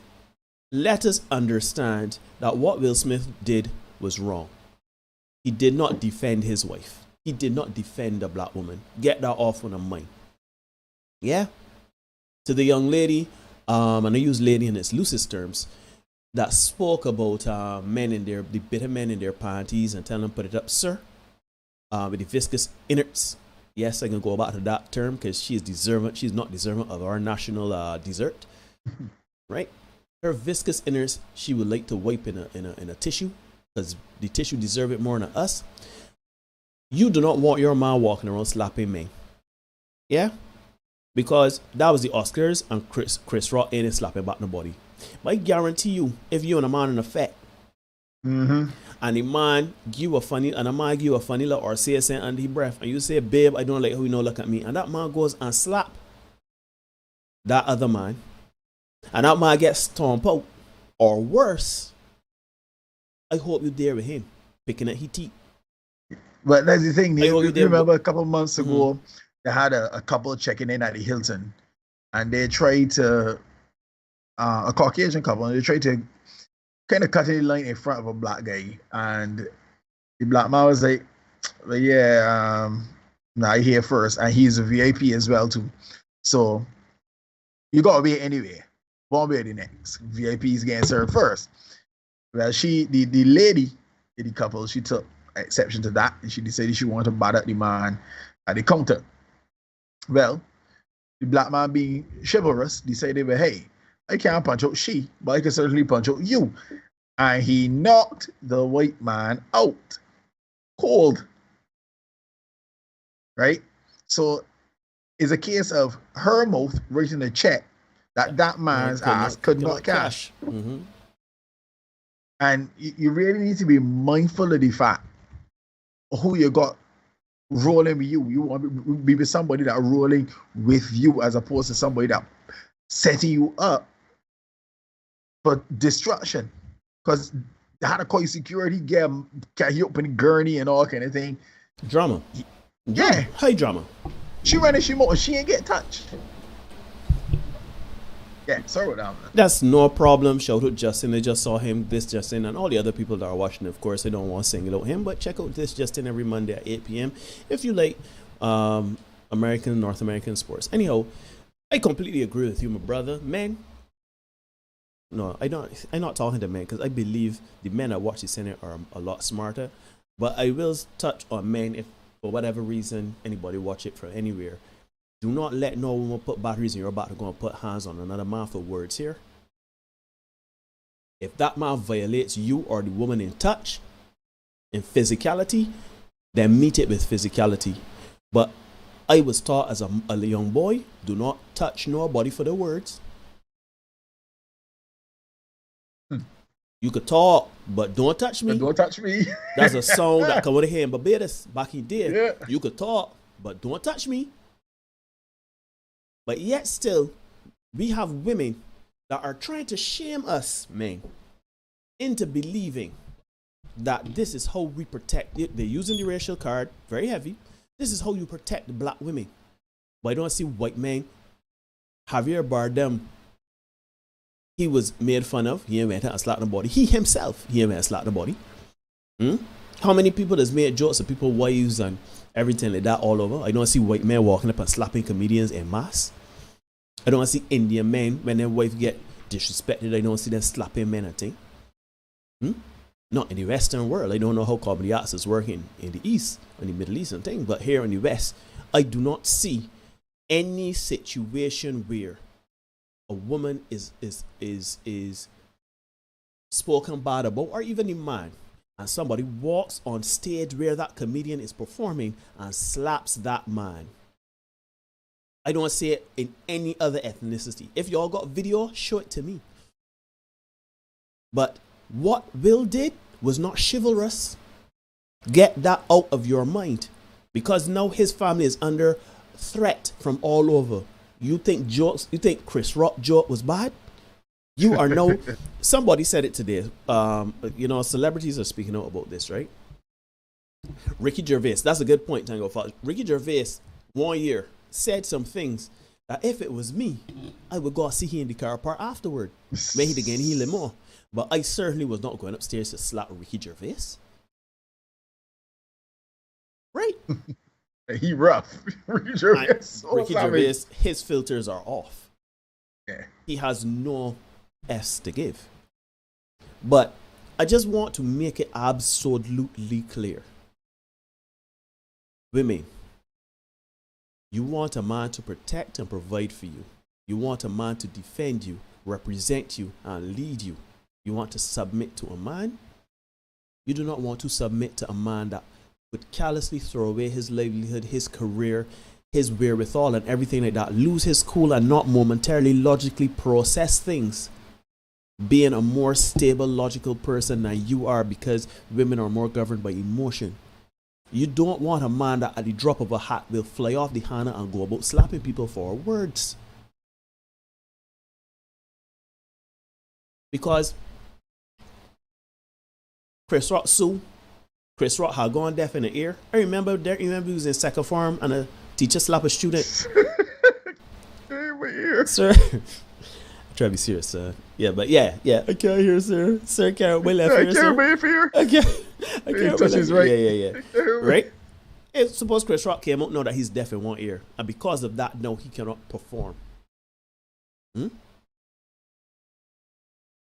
let us understand that what Will Smith did was wrong. He did not defend his wife. He did not defend a black woman. Get that off on a mind. Yeah? To the young lady, and I use lady in its loosest terms, that spoke about the bitter men in their panties and telling them put it up, sir, with the viscous innards. Yes, I can go back to that term because she's not deserving of our national dessert. Right? Her viscous innards, she would like to wipe in a tissue because the tissue deserve it more than us. You do not want your man walking around slapping men. Yeah? Because that was the Oscars and Chris Rock ain't slapping back nobody. But I guarantee you, if you and a man in a fight, and the man give a funny look or say something under his breath, and you say, babe, I don't like how you look at me, and that man goes and slap that other man, and that man gets stomped out, or worse, I hope you're there with him, picking at his teeth. But that's the thing. You remember a couple of months ago, they had a couple checking in at the Hilton, and they tried to, a Caucasian couple, and they tried to kind of cut a line in front of a black guy, and the black man was like, yeah, nah, he here first, and he's a VIP as well too, so you gotta wait anyway. Won't be the next. VIP is getting served first. Well, the lady in the couple, she took exception to that, and she decided she wanted to bother the man at the counter. Well, the black man being chivalrous decided, well, hey, I can't punch out she, but I can certainly punch out you. And he knocked the white man out. Cold. Right? So it's a case of her mouth writing a check that man's ass could not cash. And you really need to be mindful of the fact of who you got rolling with you. You want to be with somebody that rolling with you as opposed to somebody that setting you up for destruction. Because they had to call you security, get you up in the gurney and all kind of thing. Drama. Yeah. High drama. She ran and she ain't get touched. Yeah, sorry about that. That's no problem. Shout out Justin. I just saw him, this Justin, and all the other people that are watching. Of course, I don't want to single out him, but check out this Justin every Monday at 8 p.m. if you like North American sports. Anyhow, I completely agree with you, my brother. Men, no, I'm not talking to men because I believe the men that watch the Senate are a lot smarter. But I will touch on men if, for whatever reason, anybody watch it from anywhere. Do not let no woman put batteries in your back to go and put hands on another man for words here. If that man violates you or the woman in touch, in physicality, then meet it with physicality. But I was taught as a young boy, do not touch nobody for the words. You could talk, but don't touch me. Don't touch me. That's a song that come with him. But back in the day, yeah. You could talk, but don't touch me. But yet still, we have women that are trying to shame us, men, into believing that this is how we protect it. They're using the racial card, very heavy. This is how you protect the black women. But I don't see white men. Javier Bardem, he was made fun of. He went and slapped the body. He himself, he went and slapped the body. How many people has made jokes of people wives and everything like that all over? I don't see white men walking up and slapping comedians en masse. I don't see Indian men when their wife get disrespected. I don't see them slapping men, I think. Not in the Western world. I don't know how comedy arts is working in the East, in the Middle East and thing, but here in the West, I do not see any situation where a woman is spoken bad about, or even a man, and somebody walks on stage where that comedian is performing and slaps that man. I don't see it in any other ethnicity. If y'all got video, show it to me. But what Will did was not chivalrous. Get that out of your mind, because now his family is under threat from all over. You think Chris Rock joke was bad? You are no. Somebody said it today. Celebrities are speaking out about this, right? Ricky Gervais. That's a good point, Tango Fox. Ricky Gervais, 1 year, said some things that if it was me, I would go see him in the car park afterward. Maybe again heal him more. But I certainly was not going upstairs to slap Ricky Gervais. Right? He rough. Ricky Gervais. Ricky Gervais, his filters are off. Yeah. He has no S to give. But I just want to make it absolutely clear. Women, you want a man to protect and provide for you. You want a man to defend you, represent you, and lead you. You want to submit to a man. You do not want to submit to a man that would callously throw away his livelihood, his career, his wherewithal, and everything like that. Lose his cool and not momentarily logically process things. Being a more stable, logical person than you are, because women are more governed by emotion. You don't want a man that at the drop of a hat will fly off the handle and go about slapping people for words. Because Chris Rock had gone deaf in the ear. I remember he was in second form and a teacher slapped a student. My ear. Sir. I'm trying to be serious, sir. Yeah, but yeah. I can't hear, sir. Sir, can't my left ear, sir. I can't hear. I can't touch his right. Yeah. Right? It's suppose Chris Rock came out now that he's deaf in one ear. And because of that, no, he cannot perform.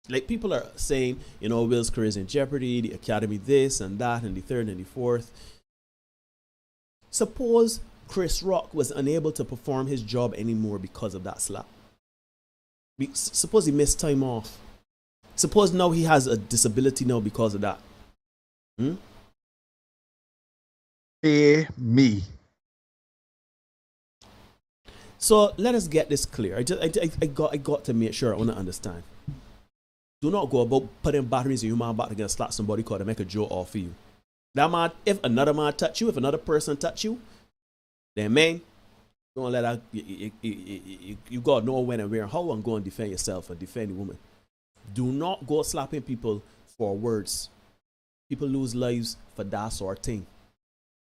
Like, people are saying, Will's career is in jeopardy, the Academy this and that, and the third and the fourth. Suppose Chris Rock was unable to perform his job anymore because of that slap. Suppose he missed time off. Suppose now he has a disability now because of that. Me. So let us get this clear. I got to make sure I want to understand. Do not go about putting batteries in your man back against slap somebody called to make a joke off of you. That man, if another man touch you, if another person touch you, then man, don't let that. You got to know when and where and how, and go and defend yourself and defend the woman. Do not go slapping people for words. People lose lives for that sort of thing.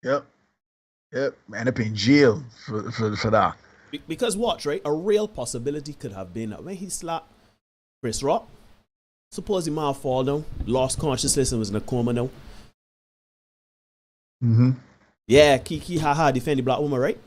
Yep. Man up in jail for that. Because watch, right? A real possibility could have been that when he slapped Chris Rock, suppose he might have fallen down, lost consciousness, and was in a coma now. Yeah, Kiki haha defend the black woman, right?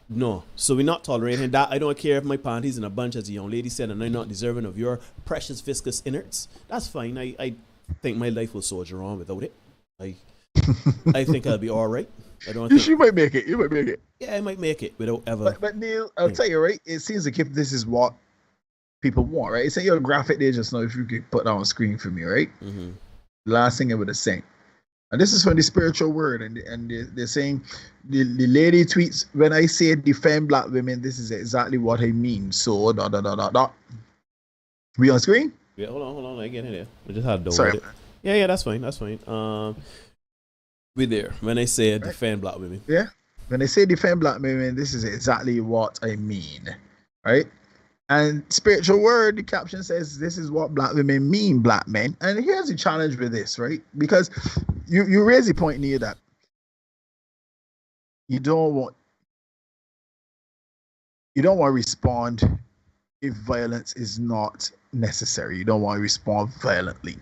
No. So we're not tolerating that. I don't care if my panties in a bunch, as the young lady said, and I'm not deserving of your precious viscous innards. That's fine. I think my life will soldier on without it. I think I'll be all right. You might make it. You might make it. Yeah, I might make it without ever. But Neil, I'll tell you, right? It seems like if this is what people want, right? Say your graphic there just now, if you could put that on screen for me, right? The last thing I would have said. And this is from the spiritual word, and they're saying the lady tweets, when I say defend black women, this is exactly what I mean. So We on screen? Yeah, hold on. I get in there. I just had to Sorry. it. Yeah, that's fine. We there. When I say defend black women. Yeah. When I say defend black women, this is exactly what I mean. Right? And spiritual word, the caption says, this is what black women mean, black men. And here's the challenge with this, right? Because you raise the point near that you don't want to respond if violence is not necessary. You don't want to respond violently.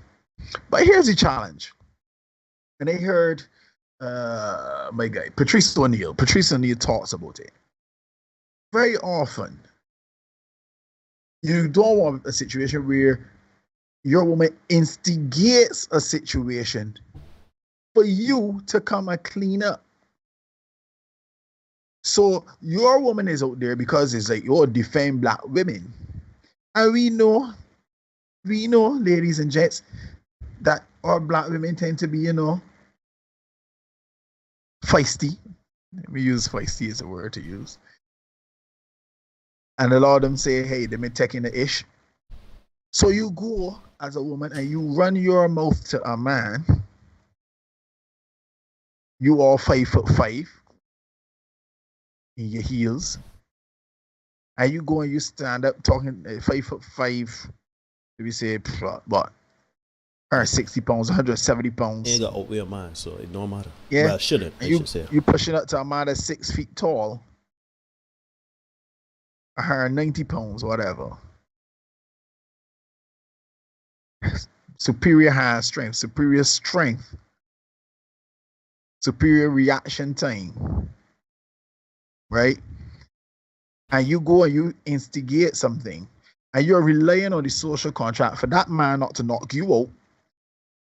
But here's the challenge. And I heard my guy, Patrice O'Neill talks about it. very often, you don't want a situation where your woman instigates a situation for you to come and clean up. So your woman is out there because it's like you're defend black women. And we know, ladies and gents, that our black women tend to be, feisty. Let me use feisty as a word to use. And a lot of them say, hey, they've been taking the ish. So you go as a woman and you run your mouth to a man. You all 5'5" in your heels. And you go and you stand up talking 5'5", if you say, what? 160 pounds, 170 pounds. You ain't got outweigh a man, so it don't matter. Yeah. Well, shouldn't, I should say. You pushing up to a man that's 6 feet tall, 190 pounds, whatever. Superior hand strength, superior reaction time, right? And you go and you instigate something, and you're relying on the social contract for that man not to knock you out,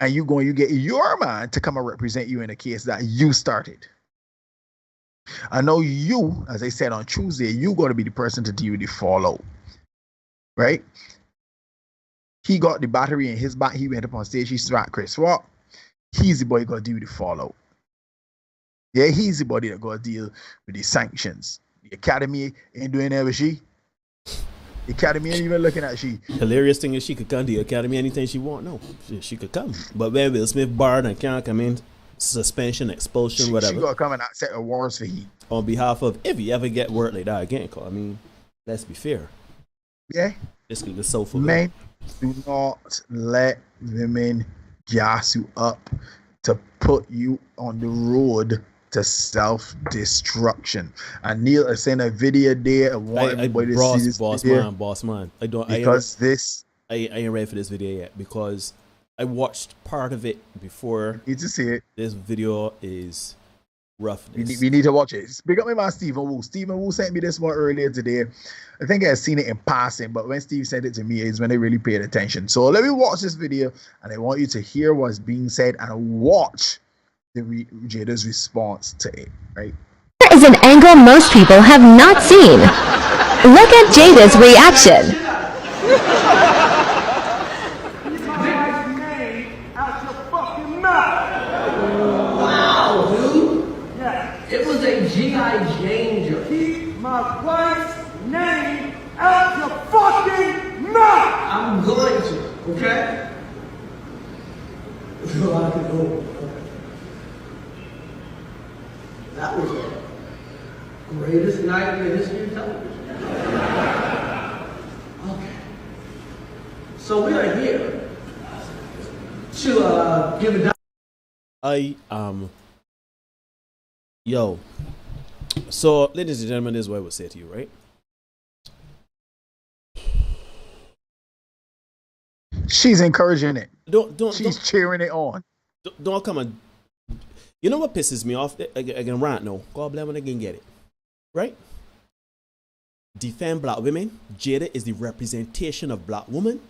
and you go and you get your man to come and represent you in a case that you started. I know you, as I said on Tuesday, you got to be the person to deal with the fallout, right? He got the battery in his back. He went up on stage. He slapped Chris Rock. He's the boy got to deal with the fallout. Yeah, he's the body that got to deal with the sanctions. The Academy ain't doing that with she. The Academy ain't even looking at she. Hilarious thing is she could come to the Academy anything she want. No, she could come. But when Will Smith barred and can't come in, suspension, expulsion, whatever. She got to come and set awards for he. On behalf of, if you ever get word like that again, I mean, let's be fair. Yeah. This could be so for men. Do not let women gas you up to put you on the road to self-destruction. And Neil is saying a video there. I want everybody to see this video. Boss man. I ain't ready for this video yet because I watched part of it before. You need to see it. This video is rough. We need to watch it. Big up my man Stephen Wu. Stephen Wu sent me this one earlier today. I think I had seen it in passing, but when Steve sent it to me is when I really paid attention. So let me watch this video, and I want you to hear what's being said and watch Jada's response to it, right? There is an angle most people have not seen. Look at Jada's reaction. Wow, dude. Yeah. It was a G.I. Jane. Keep my wife's name out your fucking mouth. I'm going to, okay? So I can go. That was the greatest night in the history of television. Okay. So we are here to give a yo. So, ladies and gentlemen, this is what I would say to you, right? She's encouraging it. She's cheering it on. Don't come and. You know what pisses me off? I can rant now. God bless when I can get it. Right? Defend black women. Jada is the representation of black women.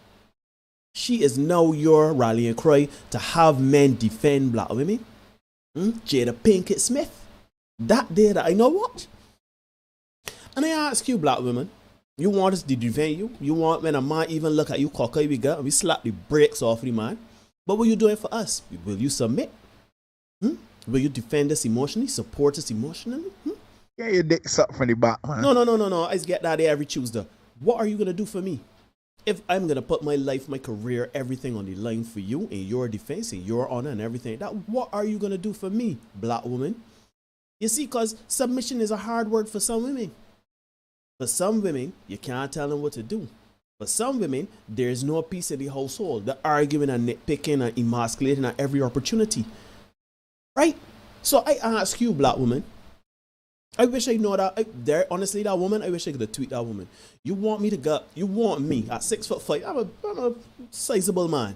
She is now your rallying cry to have men defend black women. Jada Pinkett Smith. That day that I know what. And I ask you, black women, you want us to defend you? You want when a man even look at you cocky we got and we slap the brakes off the man? But what are you doing for us? Will you submit? Will you defend us emotionally? Support us emotionally? Yeah, your dick suck from the back, man. No. I get that there every Tuesday. What are you going to do for me? If I'm going to put my life, my career, everything on the line for you, in your defense, in your honor and everything, what are you going to do for me, black woman? You see, because submission is a hard word for some women. For some women, you can't tell them what to do. For some women, there's no peace in the household. They're arguing and nitpicking and emasculating at every opportunity. Right? So I ask you, black woman, I wish I know that. Honestly, that woman, I wish I could have tweeted that woman. You want me to go, you want me at 6'5". I'm a sizable man.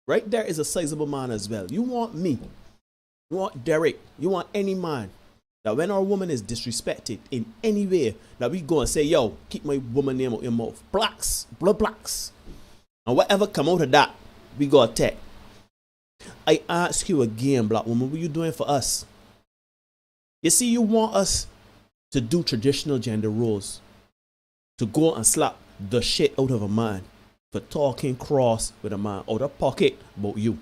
Right? There is a sizable man as well. You want me. You want Derek. You want any man that when our woman is disrespected in any way, that we go and say, yo, keep my woman name out your mouth. Blacks, blood blacks. And whatever come out of that, we go attack. I ask you again, black woman, what you doing for us? You see, you want us to do traditional gender roles, to go and slap the shit out of a man for talking cross with a man out of pocket about you.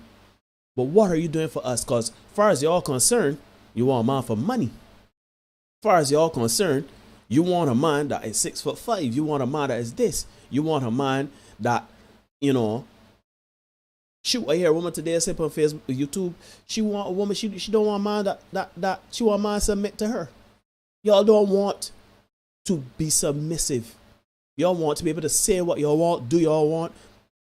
But what are you doing for us? Because as far as you're concerned, you want a man for money. As far as you're concerned, you want a man that is 6'5". You want a man that is this. You want a man that, you know, shoot, I hear a woman today say on Facebook, YouTube, she want a woman, she don't want a man that she want a man to submit to her. Y'all don't want to be submissive. Y'all want to be able to say what y'all want, do y'all want,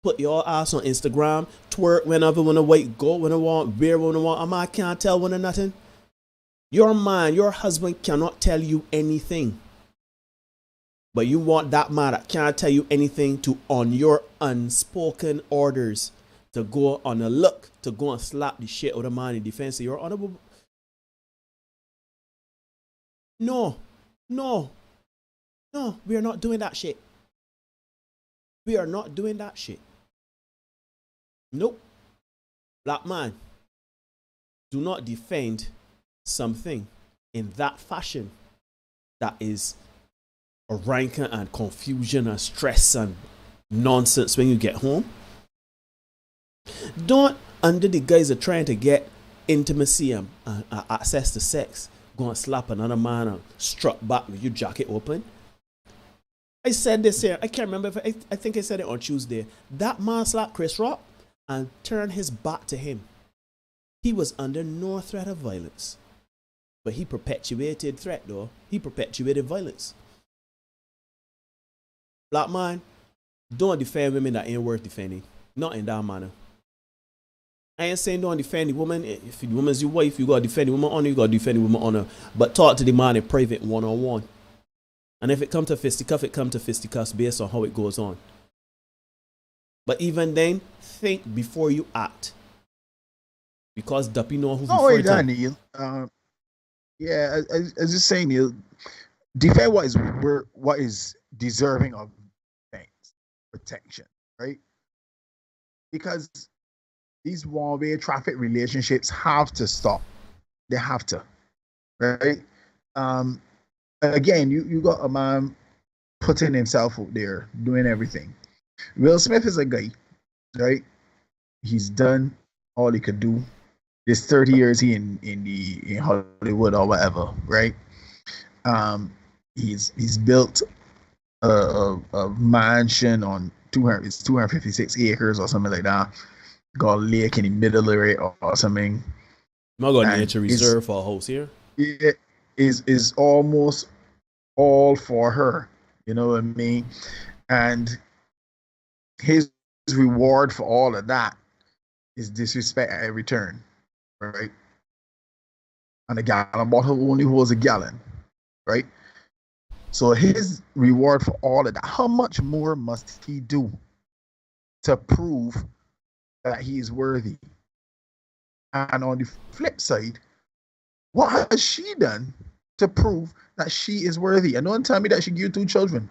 put your ass on Instagram, twerk whenever when a wait, go when I want, wear when I want. A man can't tell one or nothing. Your man, your husband cannot tell you anything. But you want that man that can't tell you anything to, on your unspoken orders, to go on a look, to go and slap the shit out of man in defense of your honorable. No, we are not doing that shit. We are not doing that shit. Nope. Black man, do not defend something in that fashion that is a rancor and confusion and stress and nonsense when you get home. Don't, under the guise of trying to get intimacy and access to sex, go and slap another man and strut back with your jacket open. I said this here, I can't remember if I think I said it on Tuesday. That man slapped Chris Rock and turned his back to him. He was under no threat of violence. But he perpetuated threat though. He perpetuated violence. Black man, don't defend women that ain't worth defending. Not in that manner. I ain't saying don't defend the woman. If the woman's your wife, you gotta defend the woman honor, you gotta defend the woman honor. But talk to the man in private, one-on-one. And if it comes to fisticuff, it comes to fisticuffs based on how it goes on. But even then, think before you act. Because Duppy know who's before you act. Neil. Yeah, I was just saying, Neil, defend what is deserving of things, protection, right? Because these one-way traffic relationships have to stop. They have to, right? Again, you got a man putting himself out there, doing everything. Will Smith is a guy, right? He's done all he could do. This 30 years he in Hollywood or whatever, right? He's built a mansion on 256 acres or something like that. Got a lake in the middle of it or something. Not got nature reserve for a house here. It is almost all for her. You know what I mean? And his reward for all of that is disrespect at every turn. Right? And a gallon bottle only holds a gallon. Right? So his reward for all of that, how much more must he do to prove that he is worthy? And on the flip side, what has she done to prove that she is worthy? And don't tell me that she gave you 2 children.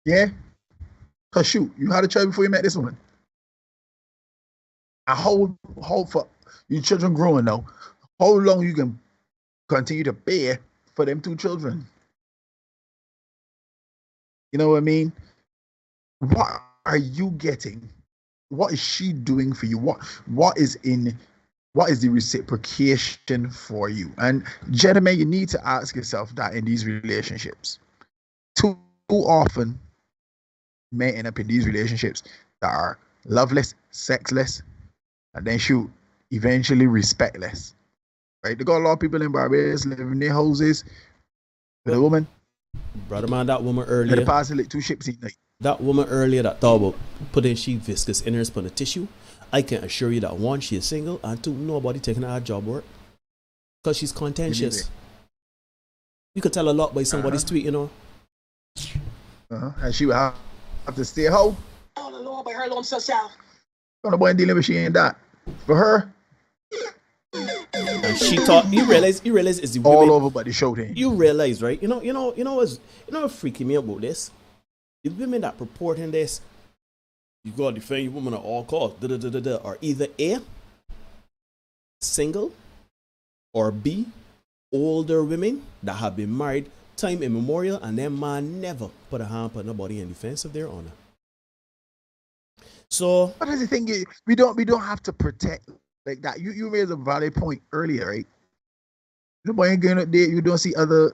Yeah? Because shoot, you had a child before you met this woman. And how for your children growing now, how long you can continue to pay for them 2 children? You know what I mean? What are you getting? What is she doing for you? What is the reciprocation for you? And gentlemen, you need to ask yourself that in these relationships. Too often, men end up in these relationships that are loveless, sexless, and then shoot, eventually respectless. Right? They got a lot of people in Barbados living in their houses with a woman. Brother man, that woman earlier. They pass like 2 ships in night. That woman earlier that thought about putting sheet viscous innards on a tissue, I can assure you that 1, she is single, and 2, nobody taking her job work. Because she's contentious. You could tell a lot by somebody's tweet, you know. And she would have to stay home. All alone by her alone so south. The boy dealing with she ain't that. For her. And she thought you realize it's the all women over but the show thing. You realize, right? You know what's freaking me out about this? The women that purporting this, you gotta defend your woman at all costs, are either A, single, or B, older women that have been married time immemorial and their man never put a hand on nobody in defense of their honor. So what is the thing? We don't have to protect like that. You raised a valid point earlier, right? Nobody ain't going up there. You don't see other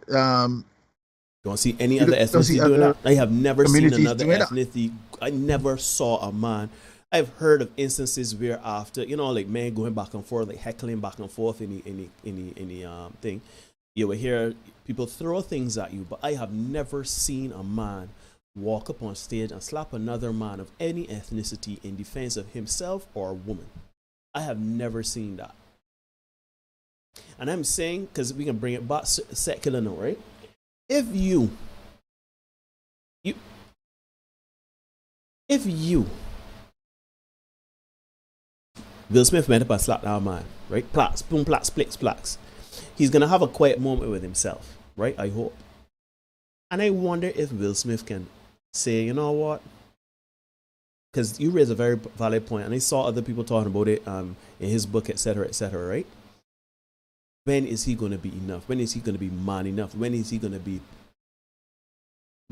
don't see any other ethnicity doing that. I have never seen another ethnicity. I never saw a man. I've heard of instances where after, like men going back and forth, like heckling back and forth in the thing. You will hear people throw things at you, but I have never seen a man walk up on stage and slap another man of any ethnicity in defense of himself or a woman. I have never seen that. And I'm saying, because we can bring it back secular now, right? If you Will Smith went up and slapped our man, right? Plaques, boom, plaques, plaques. He's gonna have a quiet moment with himself, right? I hope. And I wonder if Will Smith can say, you know what? Because you raise a very valid point, and I saw other people talking about it in his book, etc., right? When is he going to be enough? When is he going to be man enough? When is he going to be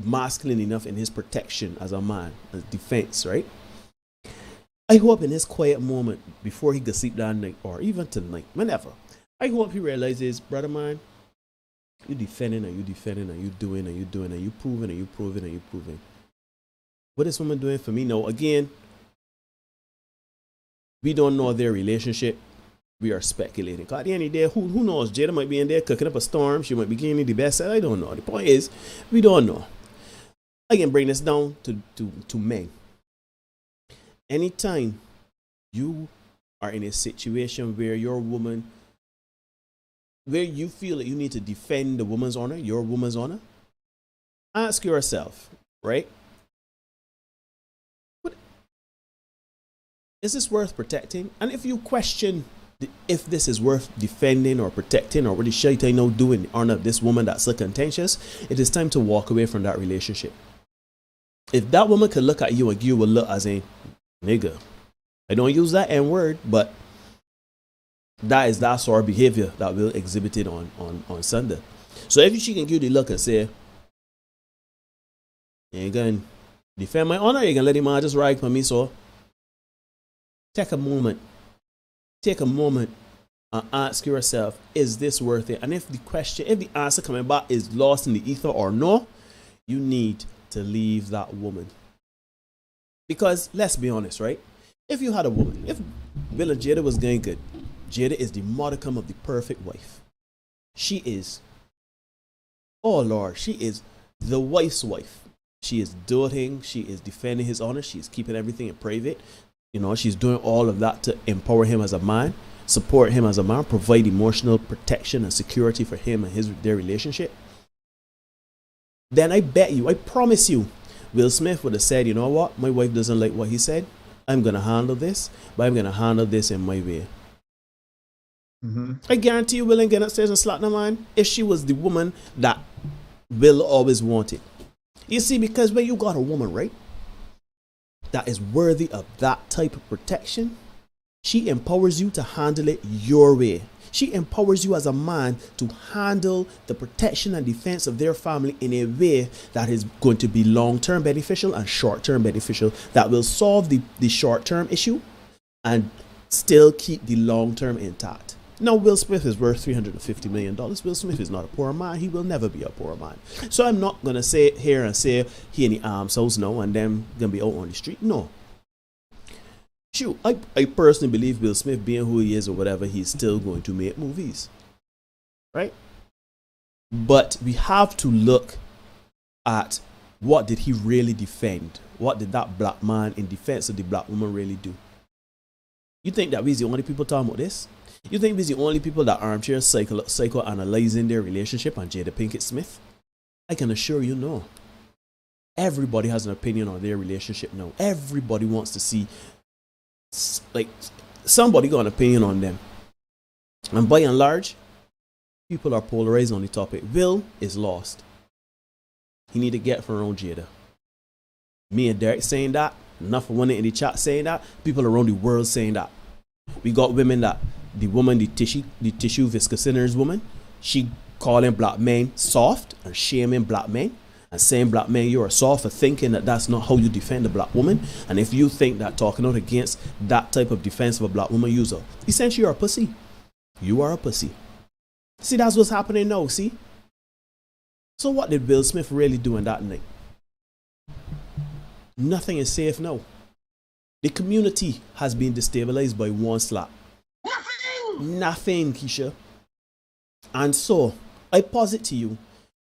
masculine enough in his protection as a man, as defense, right? I hope in his quiet moment before he goes sleep that night, or even tonight, whenever, I hope he realizes, brother man, you defending and you defending and you doing and you doing and you proving and you proving and you proving. What is woman doing for me? Now, again, we don't know their relationship. We are speculating. At the end of the day, who knows? Jada might be in there cooking up a storm. She might be giving me the best. I don't know. The point is, we don't know. I can bring this down to men. Anytime you are in a situation where your woman, where you feel that you need to defend the woman's honor, your woman's honor, ask yourself, right? Is this worth protecting? And if you question if this is worth defending or protecting, or what is shaitan now doing in honor of this woman that's so contentious, it is time to walk away from that relationship. If that woman could look at you and you will look as a nigga, I don't use that N word, but that is that sort of behavior that will exhibit it on Sunday. So if she can give the look and say, you ain't gonna defend my honor, you can let him just ride for me, so take a moment and ask yourself, is this worth it? And if the answer coming back is lost in the ether or no, you need to leave that woman. Because let's be honest, right? If you had a woman, if Bill and Jada was going good, Jada is the modicum of the perfect wife. She is, oh Lord, she is the wife's wife. She is doting, she is defending his honor, she is keeping everything in private. She's doing all of that to empower him as a man, support him as a man, provide emotional protection and security for him and their relationship. Then I promise you, Will Smith would have said, you know what, my wife doesn't like what he said. I'm going to handle this, but I'm going to handle this in my way. Mm-hmm. I guarantee you Will ain't get upstairs and slap the man if she was the woman that Will always wanted. You see, because when you got a woman, right, that is worthy of that type of protection, she empowers you to handle it your way. She empowers you as a man to handle the protection and defense of their family in a way that is going to be long-term beneficial and short-term beneficial, that will solve the short-term issue and still keep the long-term intact. Now, Will Smith is worth $350 million. Will Smith is not a poor man. He will never be a poor man. So I'm not going to say here and say he in the arms house now and them going to be out on the street. No. Shoot, I personally believe Will Smith, being who he is or whatever, he's still going to make movies. Right? But we have to look at what did he really defend? What did that black man in defense of the black woman really do? You think that we're the only people talking about this? You think we're the only people that armchair psychoanalyzing their relationship on Jada Pinkett Smith? I can assure you no. Everybody has an opinion on their relationship now. Everybody wants to see, like, somebody got an opinion on them. And by and large, people are polarized on the topic. Will is lost. He need to get from around Jada. Me and Derek saying that. Enough of women in the chat saying that. People around the world saying that. We got women that the woman, the tissue viscous sinners woman, she calling black men soft and shaming black men and saying black men you are soft for thinking that that's not how you defend a black woman. And if you think that talking out against that type of defense of a black woman, essentially you're a pussy. You are a pussy. See, that's what's happening now, see? So what did Will Smith really do in that night? Nothing is safe now. The community has been destabilized by one slap. Nothing, Keisha. And so, I posit to you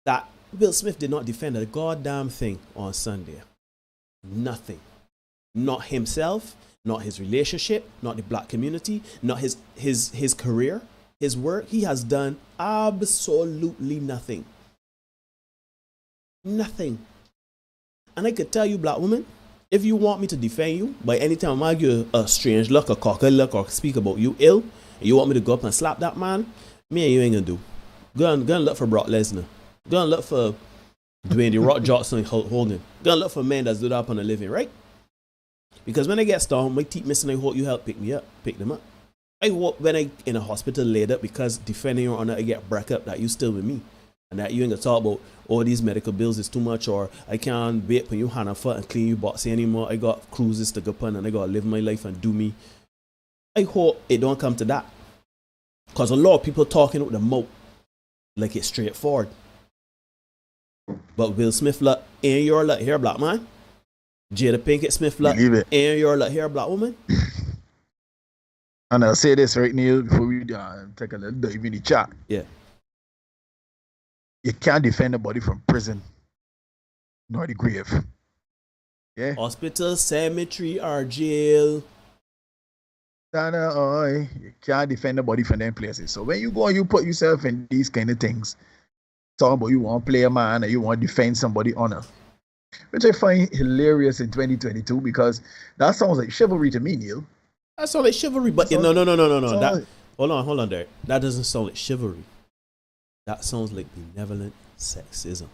that Will Smith did not defend a goddamn thing on Sunday. Nothing. Not himself, not his relationship, not the black community, not his career, his work. He has done absolutely nothing. Nothing. And I could tell you, black woman, if you want me to defend you, by any time I give you a strange look, a cocker look, or speak about you ill, and you want me to go up and slap that man, me and you ain't gonna do. Go and look for Brock Lesnar. Go and look for Dwayne The Rock Johnson and Hulk Hogan. Go and look for men that's do that on a living, right? Because when I get stoned, my teeth missing, I hope you help pick them up. I hope when I in a hospital laid up because defending your honor, I get break up that you still with me. And that you ain't gonna talk about all these medical bills is too much, or I can't wait for you hand and foot and clean your boxy anymore. I got cruises to go on and I gotta live my life and do me. I hope it don't come to that. Cause a lot of people talking with the mouth like it's straightforward. But Will Smith look in your look here, black man. Jada Pinkett Smith look in your look here, black woman. And I'll say this right now before we take a little dive in the chat. Yeah. You can't defend a body from prison nor the grave. Yeah. Hospital, cemetery, or jail. You can't defend a body from them places. So when you go and you put yourself in these kind of things, talking about you want to play a man and you want to defend somebody's honor, which I find hilarious in 2022 because that sounds like chivalry to me, Neil. That sounds like chivalry, but no. Hold on there. That doesn't sound like chivalry. That sounds like benevolent sexism.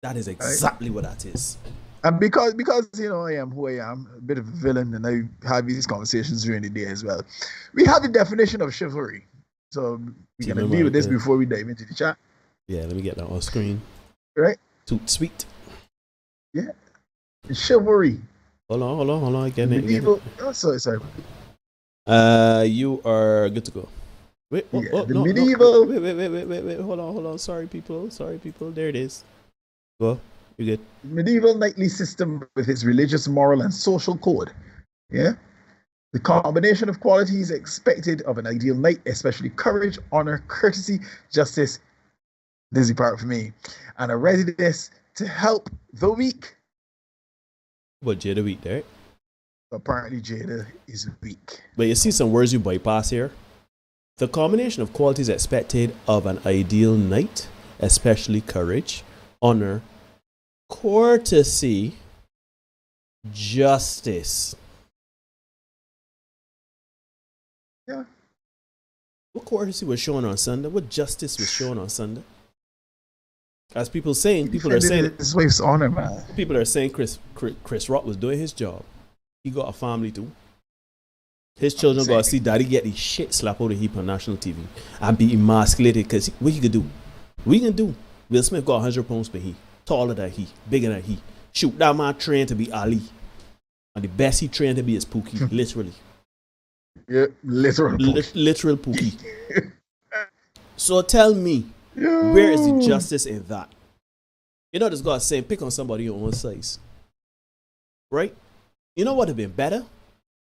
That is exactly what that is. And because I am who I am, a bit of a villain, and I have these conversations during the day as well. We have the definition of chivalry. So we're going to deal with this before we dive into the chat. Yeah, let me get that on screen. Right? Too sweet. Yeah. Chivalry. Hold on. Again. Oh, sorry. You are good to go. Wait, medieval. Wait. Hold on. Sorry, people. There it is. Go. You're good. Medieval knightly system with its religious, moral, and social code. Yeah. The combination of qualities expected of an ideal knight, especially courage, honor, courtesy, justice. This is the part for me. And a readiness to help the weak. What, Jada weak, Derek? Apparently, Jada is weak. But you see some words you bypass here. The combination of qualities expected of an ideal knight, especially courage, honor, courtesy, justice. Yeah. What courtesy was shown on Sunday? What justice was shown on Sunday? As people are saying his wife's honor, man. People are saying Chris Rock was doing his job. He got a family too. His children got to see daddy get the shit slapped out of heap on national TV and be emasculated because what he could do? What he can do? Will Smith got 100 pounds per he. Taller than he. Bigger than he. Shoot, that man trained to be Ali. And the best he trained to be is Pookie. Literally. Yeah, literal Pookie. Literal Pookie. So tell me, where is the justice in that? You know this guy saying pick on somebody your own size. Right? You know what would have been better?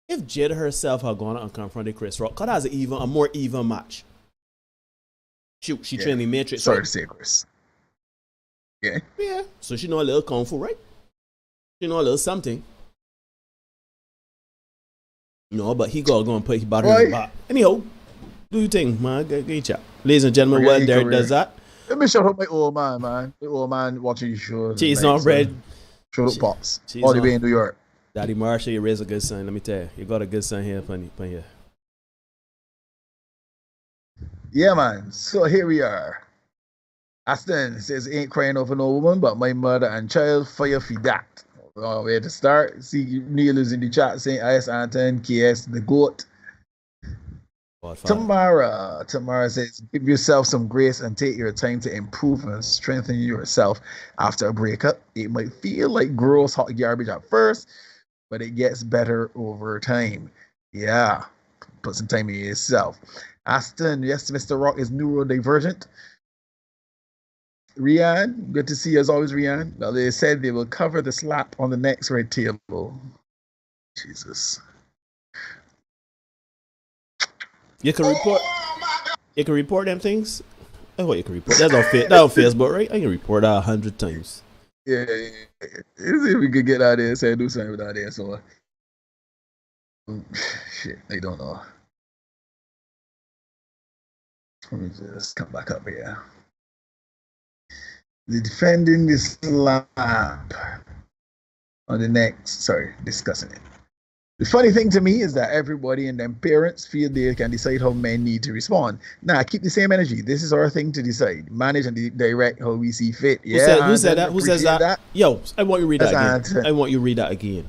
If Jada herself had gone out and confronted Chris Rock, because that's a more even match. Shoot, she trained the Matrix. Sorry to say, Chris. Yeah. So she know a little kung fu, right? She know a little something. No, but he gotta go and put his body in the back. Anyhow, do you think, man? Get chat. Ladies and gentlemen, well, there does that. Let me shout out my old man, man. The old man watching the show. Cheese on bread. Shout out Pops. All the way in New York. Daddy Marshall, you raised a good son. Let me tell you. You got a good son here, funny here. Yeah, man. So here we are. Aston says, ain't crying over no woman, but my mother and child fire for that. Where to start? See, Neil is in the chat saying, IS Anton, KS, the GOAT. Tamara says, give yourself some grace and take your time to improve and strengthen yourself after a breakup. It might feel like gross hot garbage at first, but it gets better over time. Yeah, put some time in yourself. Aston, yes, Mr. Rock is neurodivergent. Rian, good to see you as always, Rian. Well, they said they will cover the slap on the next red table. Jesus. You can report. You can report them things. That's what you can report. That's on Facebook, right? I can report that 100 times. Yeah. Let's see if we could get out there and say do something with that there. So, shit, I don't know. Let me just come back up here. The defending the slap on the next. Sorry, discussing it. The funny thing to me is that everybody and them parents feel they can decide how men need to respond. Nah, keep the same energy. This is our thing to decide. Manage and direct how we see fit. Yeah, who said that? Who says that? Yo, I want you to read that again. I want you to read that again.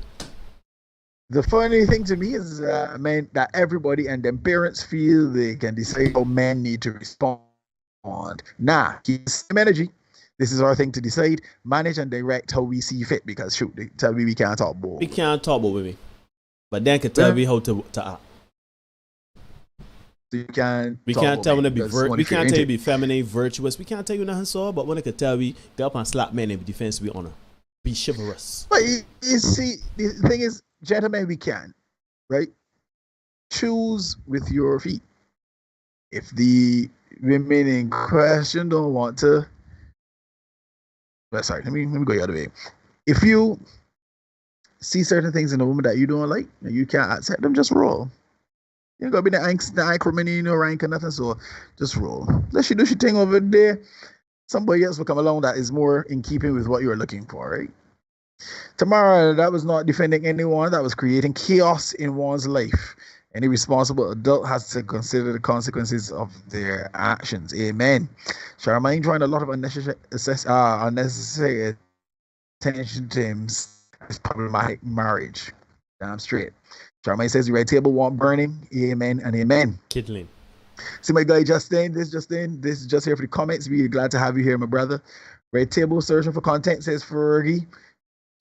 The funny thing to me is that everybody and them parents feel they can decide how men need to respond. Nah, keep the same energy. This is our thing to decide. Manage and direct how we see fit. Because shoot, they tell me we can't talk about. We can't talk about women. But then can tell me how to act. So we can't tell when to be we can't tell you be feminine, virtuous. We can't tell you nothing so, but when I can tell we go up and slap men and be defense, we honor. Be chivalrous. But you see, the thing is, gentlemen, we can, right? Choose with your feet. If the women in question don't want to, well, sorry, let me go the other way. If you see certain things in a woman that you don't like and you can't accept them, just roll. You ain't gonna be the acrimony, no rank or nothing, so just roll. Let she do she thing over there. Somebody else will come along that is more in keeping with what you're looking for, right? Tamara, that was not defending anyone, that was creating chaos in one's life. Any responsible adult has to consider the consequences of their actions. Amen. Charmaine drawing a lot of unnecessary attention to him. It's problematic marriage. Damn straight. Charmaine says the red table want burning. Amen and amen. Kiddling. See my guy Justin. This is just here for the comments. We're glad to have you here, my brother. Red table searching for content says Fergie.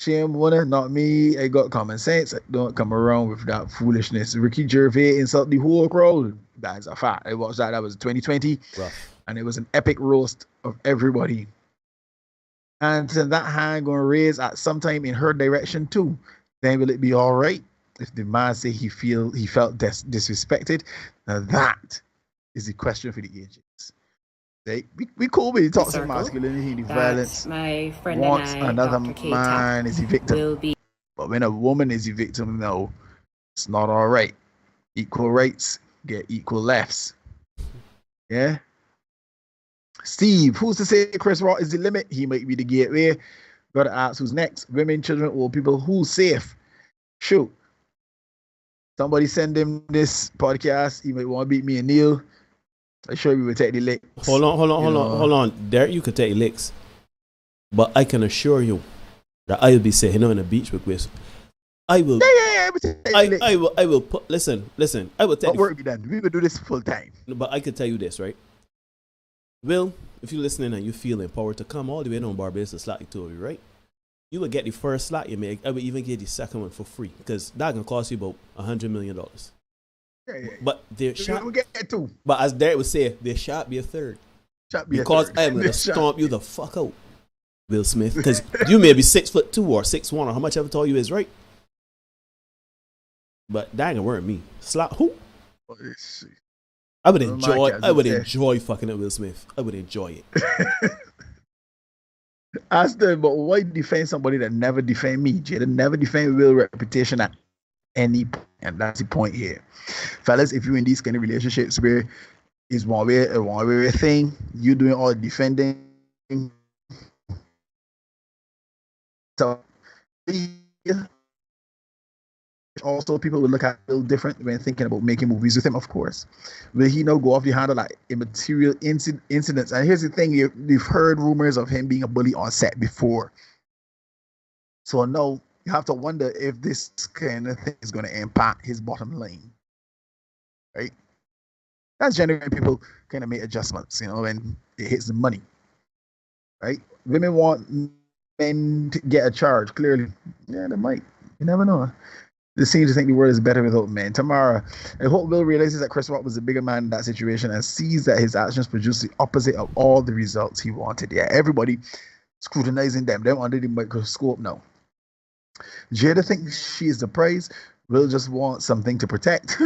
Shame winner, not me. I got common sense. I don't come around with that foolishness. Ricky Gervais insult the whole crowd. That's a fact. I watched that. That was 2020. Rough. And it was an epic roast of everybody. And that hand gonna raise at some time in her direction too. Then will it be all right? If the man say he felt disrespected, now that is the question for the agents. We cool with the toxic masculinity, the violence. My friend Once and I, another Dr. man is the victim. But when a woman is the victim, no, it's not all right. Equal rights get equal lefts. Yeah. Steve, who's to say Chris Rock is the limit? He might be the gateway. Gotta ask who's next. Women, children, old people, who's safe? Shoot. Somebody send him this podcast. He might want to beat me and Neil. I'm sure we will take the licks. Hold on. Derek, you could take licks. But I can assure you that I will be sitting on the beach with Chris. I will. I will put. Listen. I will take. What work be done? We will do this full time. But I could tell you this, right? Will, if you're listening and you feel empowered to come all the way down Barbados to slap you, right? You would get the first slap you make. I would even get the second one for free because that can cost you about $100 million. Yeah. But there shall get two. But as Derek would say, there shall be a third. Because I'm gonna stomp you the fuck out, Will Smith. Because you may be 6'2" or 6'1" or how much ever tall you is, right? But that ain't weren't me. Slap who? I would enjoy fucking at Will Smith. I would enjoy it. Ask them, but why defend somebody that never defend me? Jada never defend Will's reputation at any point, and that's the point here. Fellas, if you're in these kind of relationships where it's one way thing, you doing all the defending. So also people would look at it a little different when thinking about making movies with him, of course. Will he now go off the handle like immaterial incidents? And here's the thing, you've heard rumors of him being a bully on set before. So no, you have to wonder if this kind of thing is going to impact his bottom line. Right? That's generally when people kind of make adjustments, when it hits the money. Right? Women want men to get a charge, clearly. Yeah, they might. You never know. They seem to think the world is better without men. Tamara, I hope Will realizes that Chris Rock was a bigger man in that situation and sees that his actions produced the opposite of all the results he wanted. Yeah, everybody scrutinizing them under the microscope now. Jada thinks she is the prize. Will just want something to protect.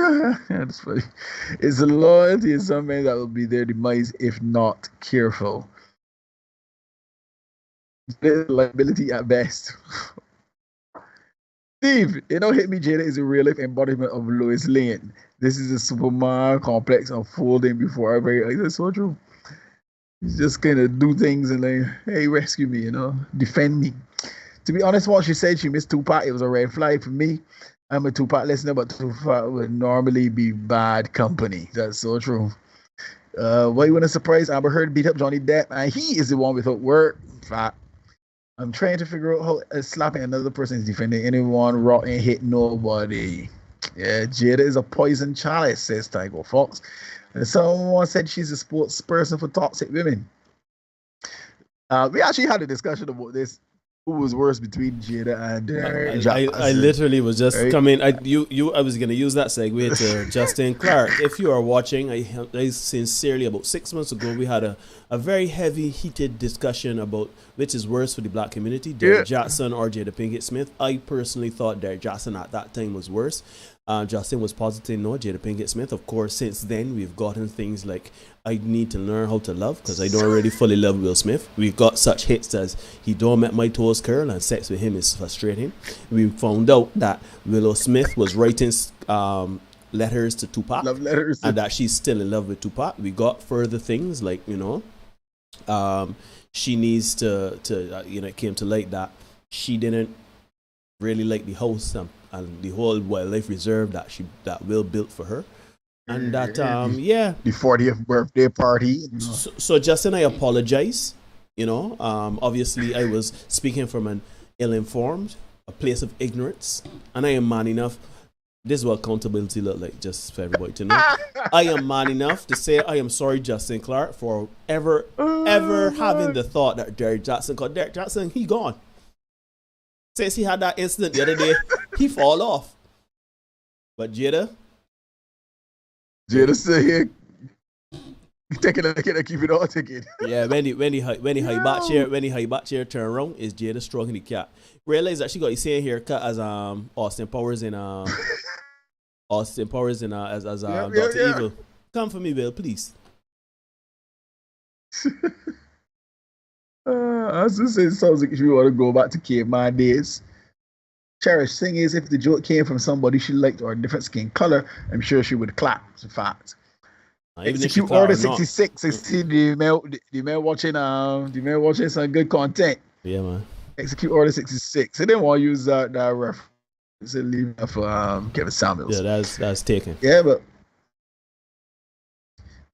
That's funny. It's the loyalty of some men that will be their demise if not careful. Liability at best. Steve, it don't hit me. Jada is a real life embodiment of Lois Lane. This is a Superman complex unfolding before our very eyes. That's so true. He's just gonna do things and like, hey, rescue me, defend me. To be honest, what she said, she missed Tupac. It was a red flag for me. I'm a Tupac listener, but Tupac would normally be bad company. That's so true. Why you want to surprise Amber Heard beat up Johnny Depp, and he is the one without work. Fact. I'm trying to figure out how slapping another person is defending anyone. Rock ain't hit nobody. Yeah, Jada is a poison chalice, says Tygo Fox. And someone said she's a spokesperson for toxic women. We actually had a discussion about this. Who was worse between Jada and Jackson? I literally was just coming. I was gonna use that segue to Justin Clark. If you are watching, I sincerely, about 6 months ago, we had a very heavy, heated discussion about which is worse for the black community, Derek Jackson or Jada Pinkett Smith. I personally thought Derek Jackson at that time was worse. Justin was positive, no, Jada Pinkett Smith. Of course, since then, we've gotten things like I Need to Learn How to Love, because I don't really fully love Will Smith. We've got such hits as He Don't Make My Toes Curl and Sex With Him Is Frustrating. We found out that Willow Smith was writing letters to Tupac, love letters, and that she's still in love with Tupac. We got further things like, she needs to it came to light that she didn't really like the house and the whole wildlife reserve that Will built for her, and that the 40th birthday party. So Justin, I apologize. Obviously I was speaking from an ill-informed, a place of ignorance, and I am man enough. This is what accountability look like, just for everybody to know. I am man enough to say I am sorry, Justin Clark, for ever having the thought that Derek Jackson, because Derek Jackson, he gone. Since he had that incident the other day, he fall off. But Jada still here. Taking a look at keep it all ticket. Yeah, when he high back chair turn around, is Jada stroking the cat. Realize that she got the same haircut as Austin Powers in as Dr. Evil. Come for me, Bill, please. I was just saying, it sounds like if you want to go back to caveman days. Cherish, thing is, if the joke came from somebody she liked or a different skin color, I'm sure she would clap. It's a fact. Execute Order 66. I see the man watching some good content. Yeah, man. Execute Order 66. I didn't want to use that reference. Leave that for Kevin Samuels. Yeah, that's taken. Yeah, but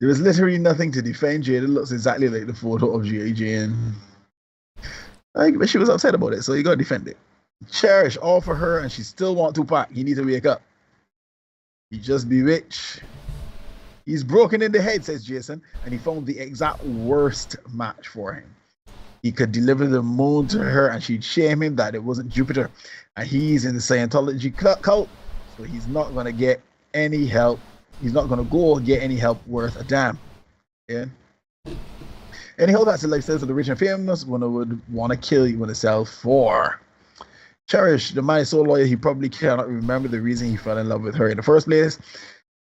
there was literally nothing to defend Jada. It looks exactly like the photo of G.I. Jane. But she was upset about it, so you gotta defend it. Cherish, all for her, and she still want Tupac. He need to wake up. He just be rich. He's broken in the head, says Jason, and he found the exact worst match for him. He could deliver the moon to her, and she'd shame him that it wasn't Jupiter. And he's in the Scientology cult, so he's not gonna get any help. He's not gonna go get any help worth a damn. Yeah. Anyhow, that's the lifestyles of the rich and famous. One would want to kill you when they sell for. Cherish, the man is so loyal he probably cannot remember the reason he fell in love with her in the first place.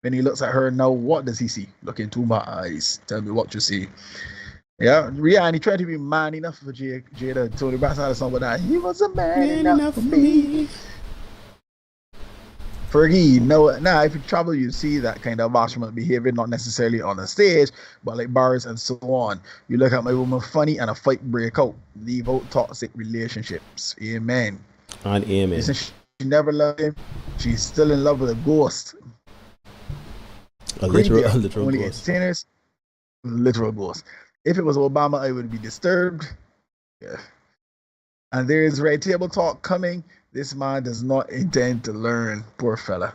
When he looks at her now, what does he see? Look into my eyes. Tell me what you see. Yeah, and he tried to be man enough for Jada. Tony Braxton had a song about that. He was a man enough for me. Fergie, now if you travel, you see that kind of bashment behavior, not necessarily on the stage, but like bars and so on. You look at my woman funny and a fight break out. Leave out toxic relationships. Amen. And amen. Listen, she never loved him. She's still in love with a ghost. A literal Only ghost. entertainers, literal ghost. If it was Obama, I would be disturbed. Yeah. And there is red table talk coming. This man does not intend to learn. Poor fella.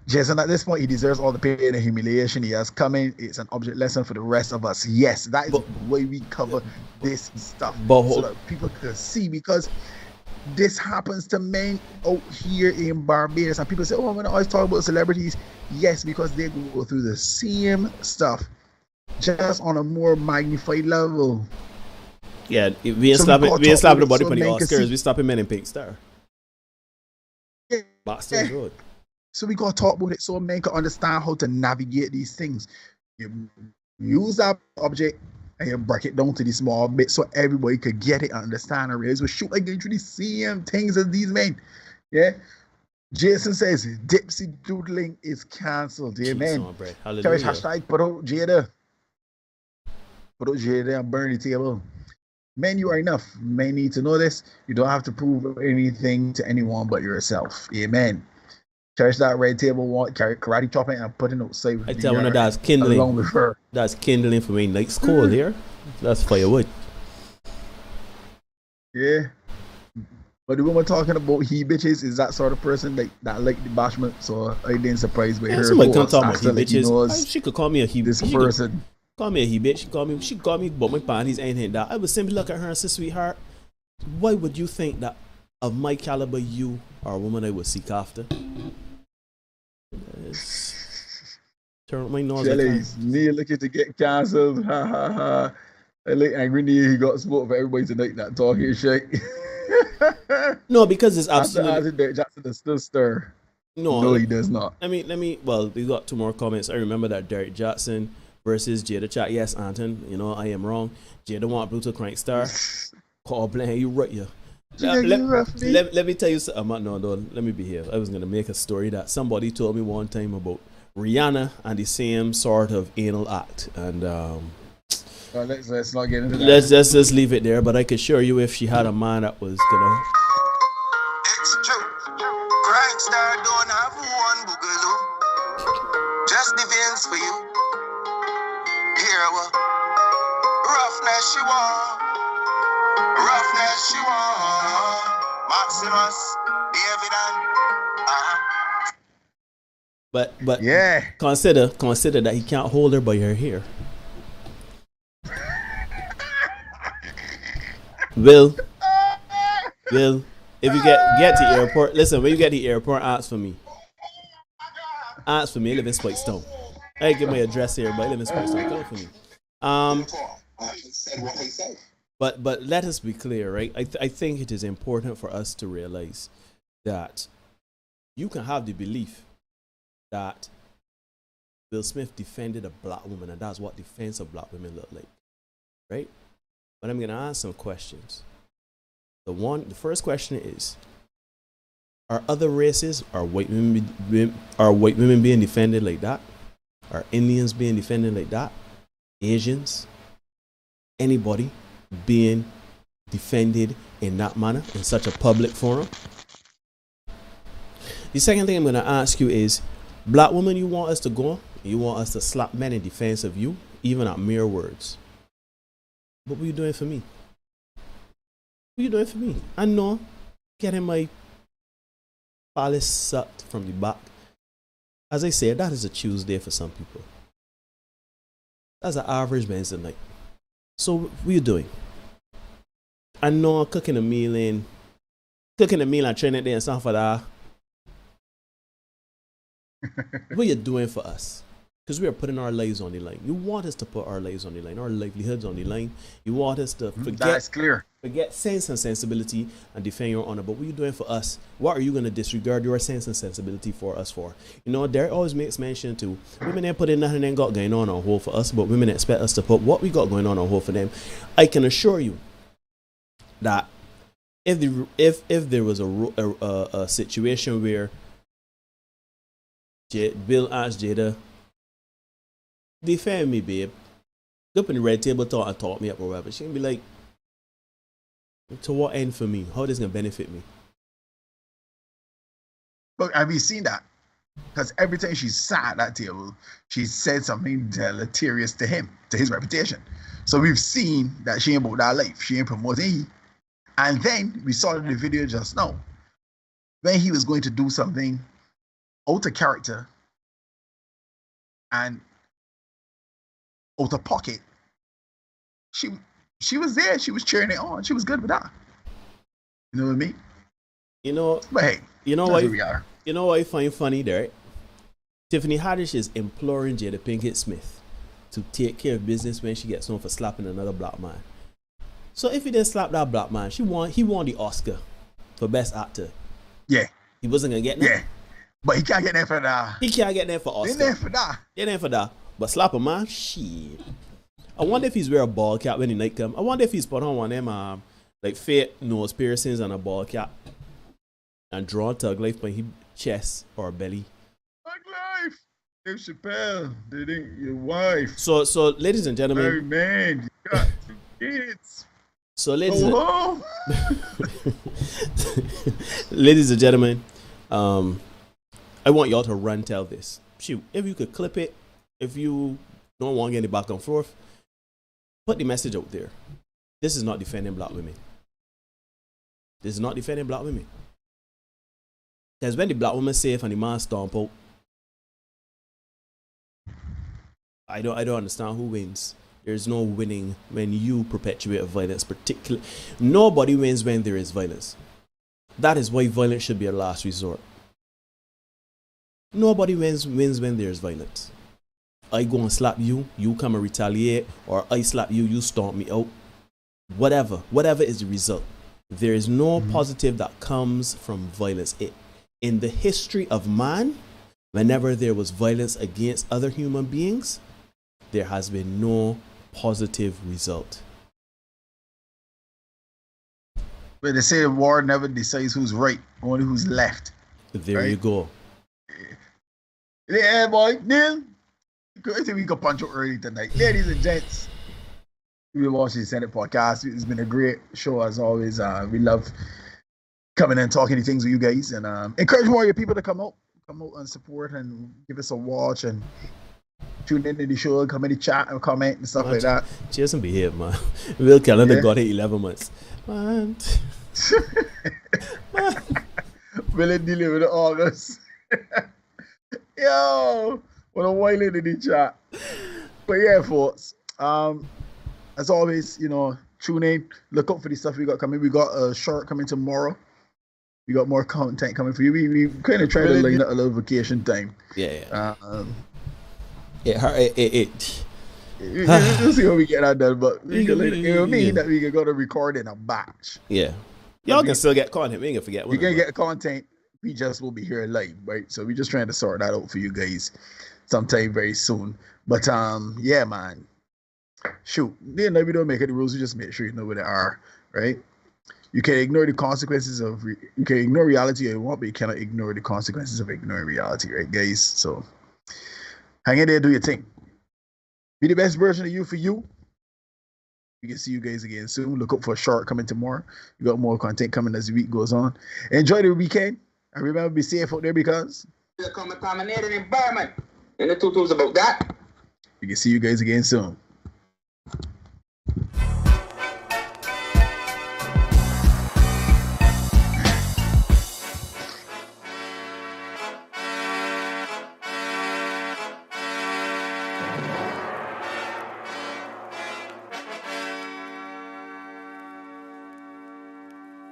Jason, at this point, he deserves all the pain and humiliation he has coming. It's an object lesson for the rest of us. Yes, that is the way we cover this stuff. So that people can see, because this happens to men out here in Barbados. And people say, oh, I'm going to always talk about celebrities. Yes, because they go through the same stuff, just on a more magnified level. Yeah, we ain't slapping the body for the Oscars. We slapping Men in Pink Star. Yeah. Boston Road. So we gotta talk about it so men can understand how to navigate these things. You use that object and you break it down to the small bit so everybody could get it and understand and realize, well, shoot, I get through the same things as these men. Yeah. Jason says Dipsy doodling is cancelled. Amen. Cherish hashtag put out Jada. Put out Jada and burn the table. Men, you are enough. Men need to know this. You don't have to prove anything to anyone but yourself. Amen. Cherish that red table, karate chopping and putting outside. I tell you, that's kindling. Along with her. That's kindling for me. Nice coal here. That's firewood. Yeah. But the woman talking about he bitches is that sort of person that like the bashment. So I didn't surprise by her. Somebody come talk about he bitches. She could call me a he. This person. Call me a he bitch. She called me but my panties ain't hit that. I would simply look at her and say, sweetheart, why would you think that of my caliber you are a woman I would seek after? Turn my nose. Jelly's Neil looking to get cancelled. Ha ha ha. I look angry Neil, he got support for everybody tonight that talking shit. No, because it's absolutely Derek Jackson does still stir. No, he does not. Let me well, we got two more comments. I remember that Derek Jackson versus Jada chat. Yes, Anton, you know I am wrong. Jada want Bluetooth Crank Star. Call blame you right here. Let me tell you something. No, let me be here. I was gonna make a story that somebody told me one time about Rihanna and the same sort of anal act, and let's not get into that. Let's just leave it there. But I could assure you, if she had a man that was gonna. It's true. Crank Star don't have one boogaloo. Just defense for you. Here what? Roughness she want. Roughness she want. Maximus, David and But yeah, consider that he can't hold her by her hair. Will, if you get to the airport, listen, when you get to the airport, ask for me. Ask for me. I live in Spikestone. I give my address here, but I live in Spikestone. Come for me. But let us be clear, right? I think it is important for us to realize that you can have the belief that Will Smith defended a black woman, and that's what defense of black women look like, right? But I'm gonna ask some questions. The first question is: are other races, are white women being defended like that? Are Indians being defended like that? Asians? Anybody being defended in that manner, in such a public forum? The second thing I'm going to ask you is, black women, you want us to go, you want us to slap men in defense of you, even at mere words. But what are you doing for me? What are you doing for me? I know getting my phallus sucked from the back. As I said, that is a Tuesday for some people. That's an average Wednesday night. So what are you doing? I know cooking a meal and Trinidad and stuff like that. What are you doing for us? Because we are putting our lives on the line. You want us to put our lives on the line, our livelihoods on the line. You want us to forget sense and sensibility and defend your honor. But what are you doing for us? What are you going to disregard your sense and sensibility for us for? You know, Derek always makes mention to women ain't putting nothing they got going on hold for us, but women expect us to put what we got going on hold for them. I can assure you that if there was a situation where Bill asked Jada, defend me, babe, go up in the red table talk and talk me up or whatever, she can be like, to what end for me? How this gonna benefit me? But have you seen that? Because every time she sat at that table, she said something deleterious to him, to his reputation. So we've seen that she ain't about that life. She ain't promoting he. And then we saw in the video just now, when he was going to do something out of character and out of pocket, she was there. She was cheering it on. She was good with that. You know what I mean? You know, but hey, you know what? You know what I find funny there? Tiffany Haddish is imploring Jada Pinkett Smith to take care of business when she gets home for slapping another black man. So if he didn't slap that black man, he won the Oscar for Best Actor. Yeah. He wasn't gonna get that. Yeah. But he can't get there for that. He can't get there for Oscar. They there for that. They there for that. But slap a man, shit. I wonder if he's wear a ball cap when the night come. I wonder if he's put on one of them like fake nose piercings and a ball cap and draw tug life by his chest or belly. Tug life. Dave Chappelle, they think your wife. So ladies and gentlemen. Married man, you got 2 kids. So ladies and gentlemen, I want y'all to run tell this. Shoot, if you could clip it, if you don't want to get it back and forth, put the message out there. This is not defending black women. This is not defending black women. Because when the black woman safe and the man stomp out, I don't understand who wins. There's no winning when you perpetuate violence. Particularly, nobody wins when there is violence. That is why violence should be a last resort. Nobody wins when there's violence. I go and slap you, you come and retaliate, or I slap you, you stomp me out. Whatever is the result. There is no positive that comes from violence. In the history of man, whenever there was violence against other human beings, there has been no positive result. But they say war never decides who's right, only who's left. There right? You go. Yeah, boy, Neil. I think we can punch out early tonight. Ladies and gents, we watched the Senate podcast. It's been a great show as always. We love coming and talking to things with you guys, and encourage more of your people to come out and support and give us a watch and tune into the show, come in the chat and comment and stuff like that. Cheers and behave, man. Will Calendar got it 11 months. Man. Will it deal with August? Yo, what a while in the chat. But yeah, folks. As always, tune in, look out for the stuff we got coming. We got a short coming tomorrow. We got more content coming for you. We kind of try to line up a little vacation time. Yeah. We'll see how we get that done, but it'll mean that we can go to record in a batch. Yeah. Y'all can still get content. We ain't gonna forget one. You can get content. We just will be here live, right? So we're just trying to sort that out for you guys sometime very soon. But yeah, man. Shoot, we don't make any rules. We just make sure you know where they are, right? You can ignore the consequences of you can ignore reality if you want, but you cannot ignore the consequences of ignoring reality, right, guys? So hang in there, do your thing. Be the best version of you for you. We can see you guys again soon. Look up for a short coming tomorrow. We got more content coming as the week goes on. Enjoy the weekend. And remember, be safe out there because contaminated environment. And the two tools about that. We can see you guys again soon.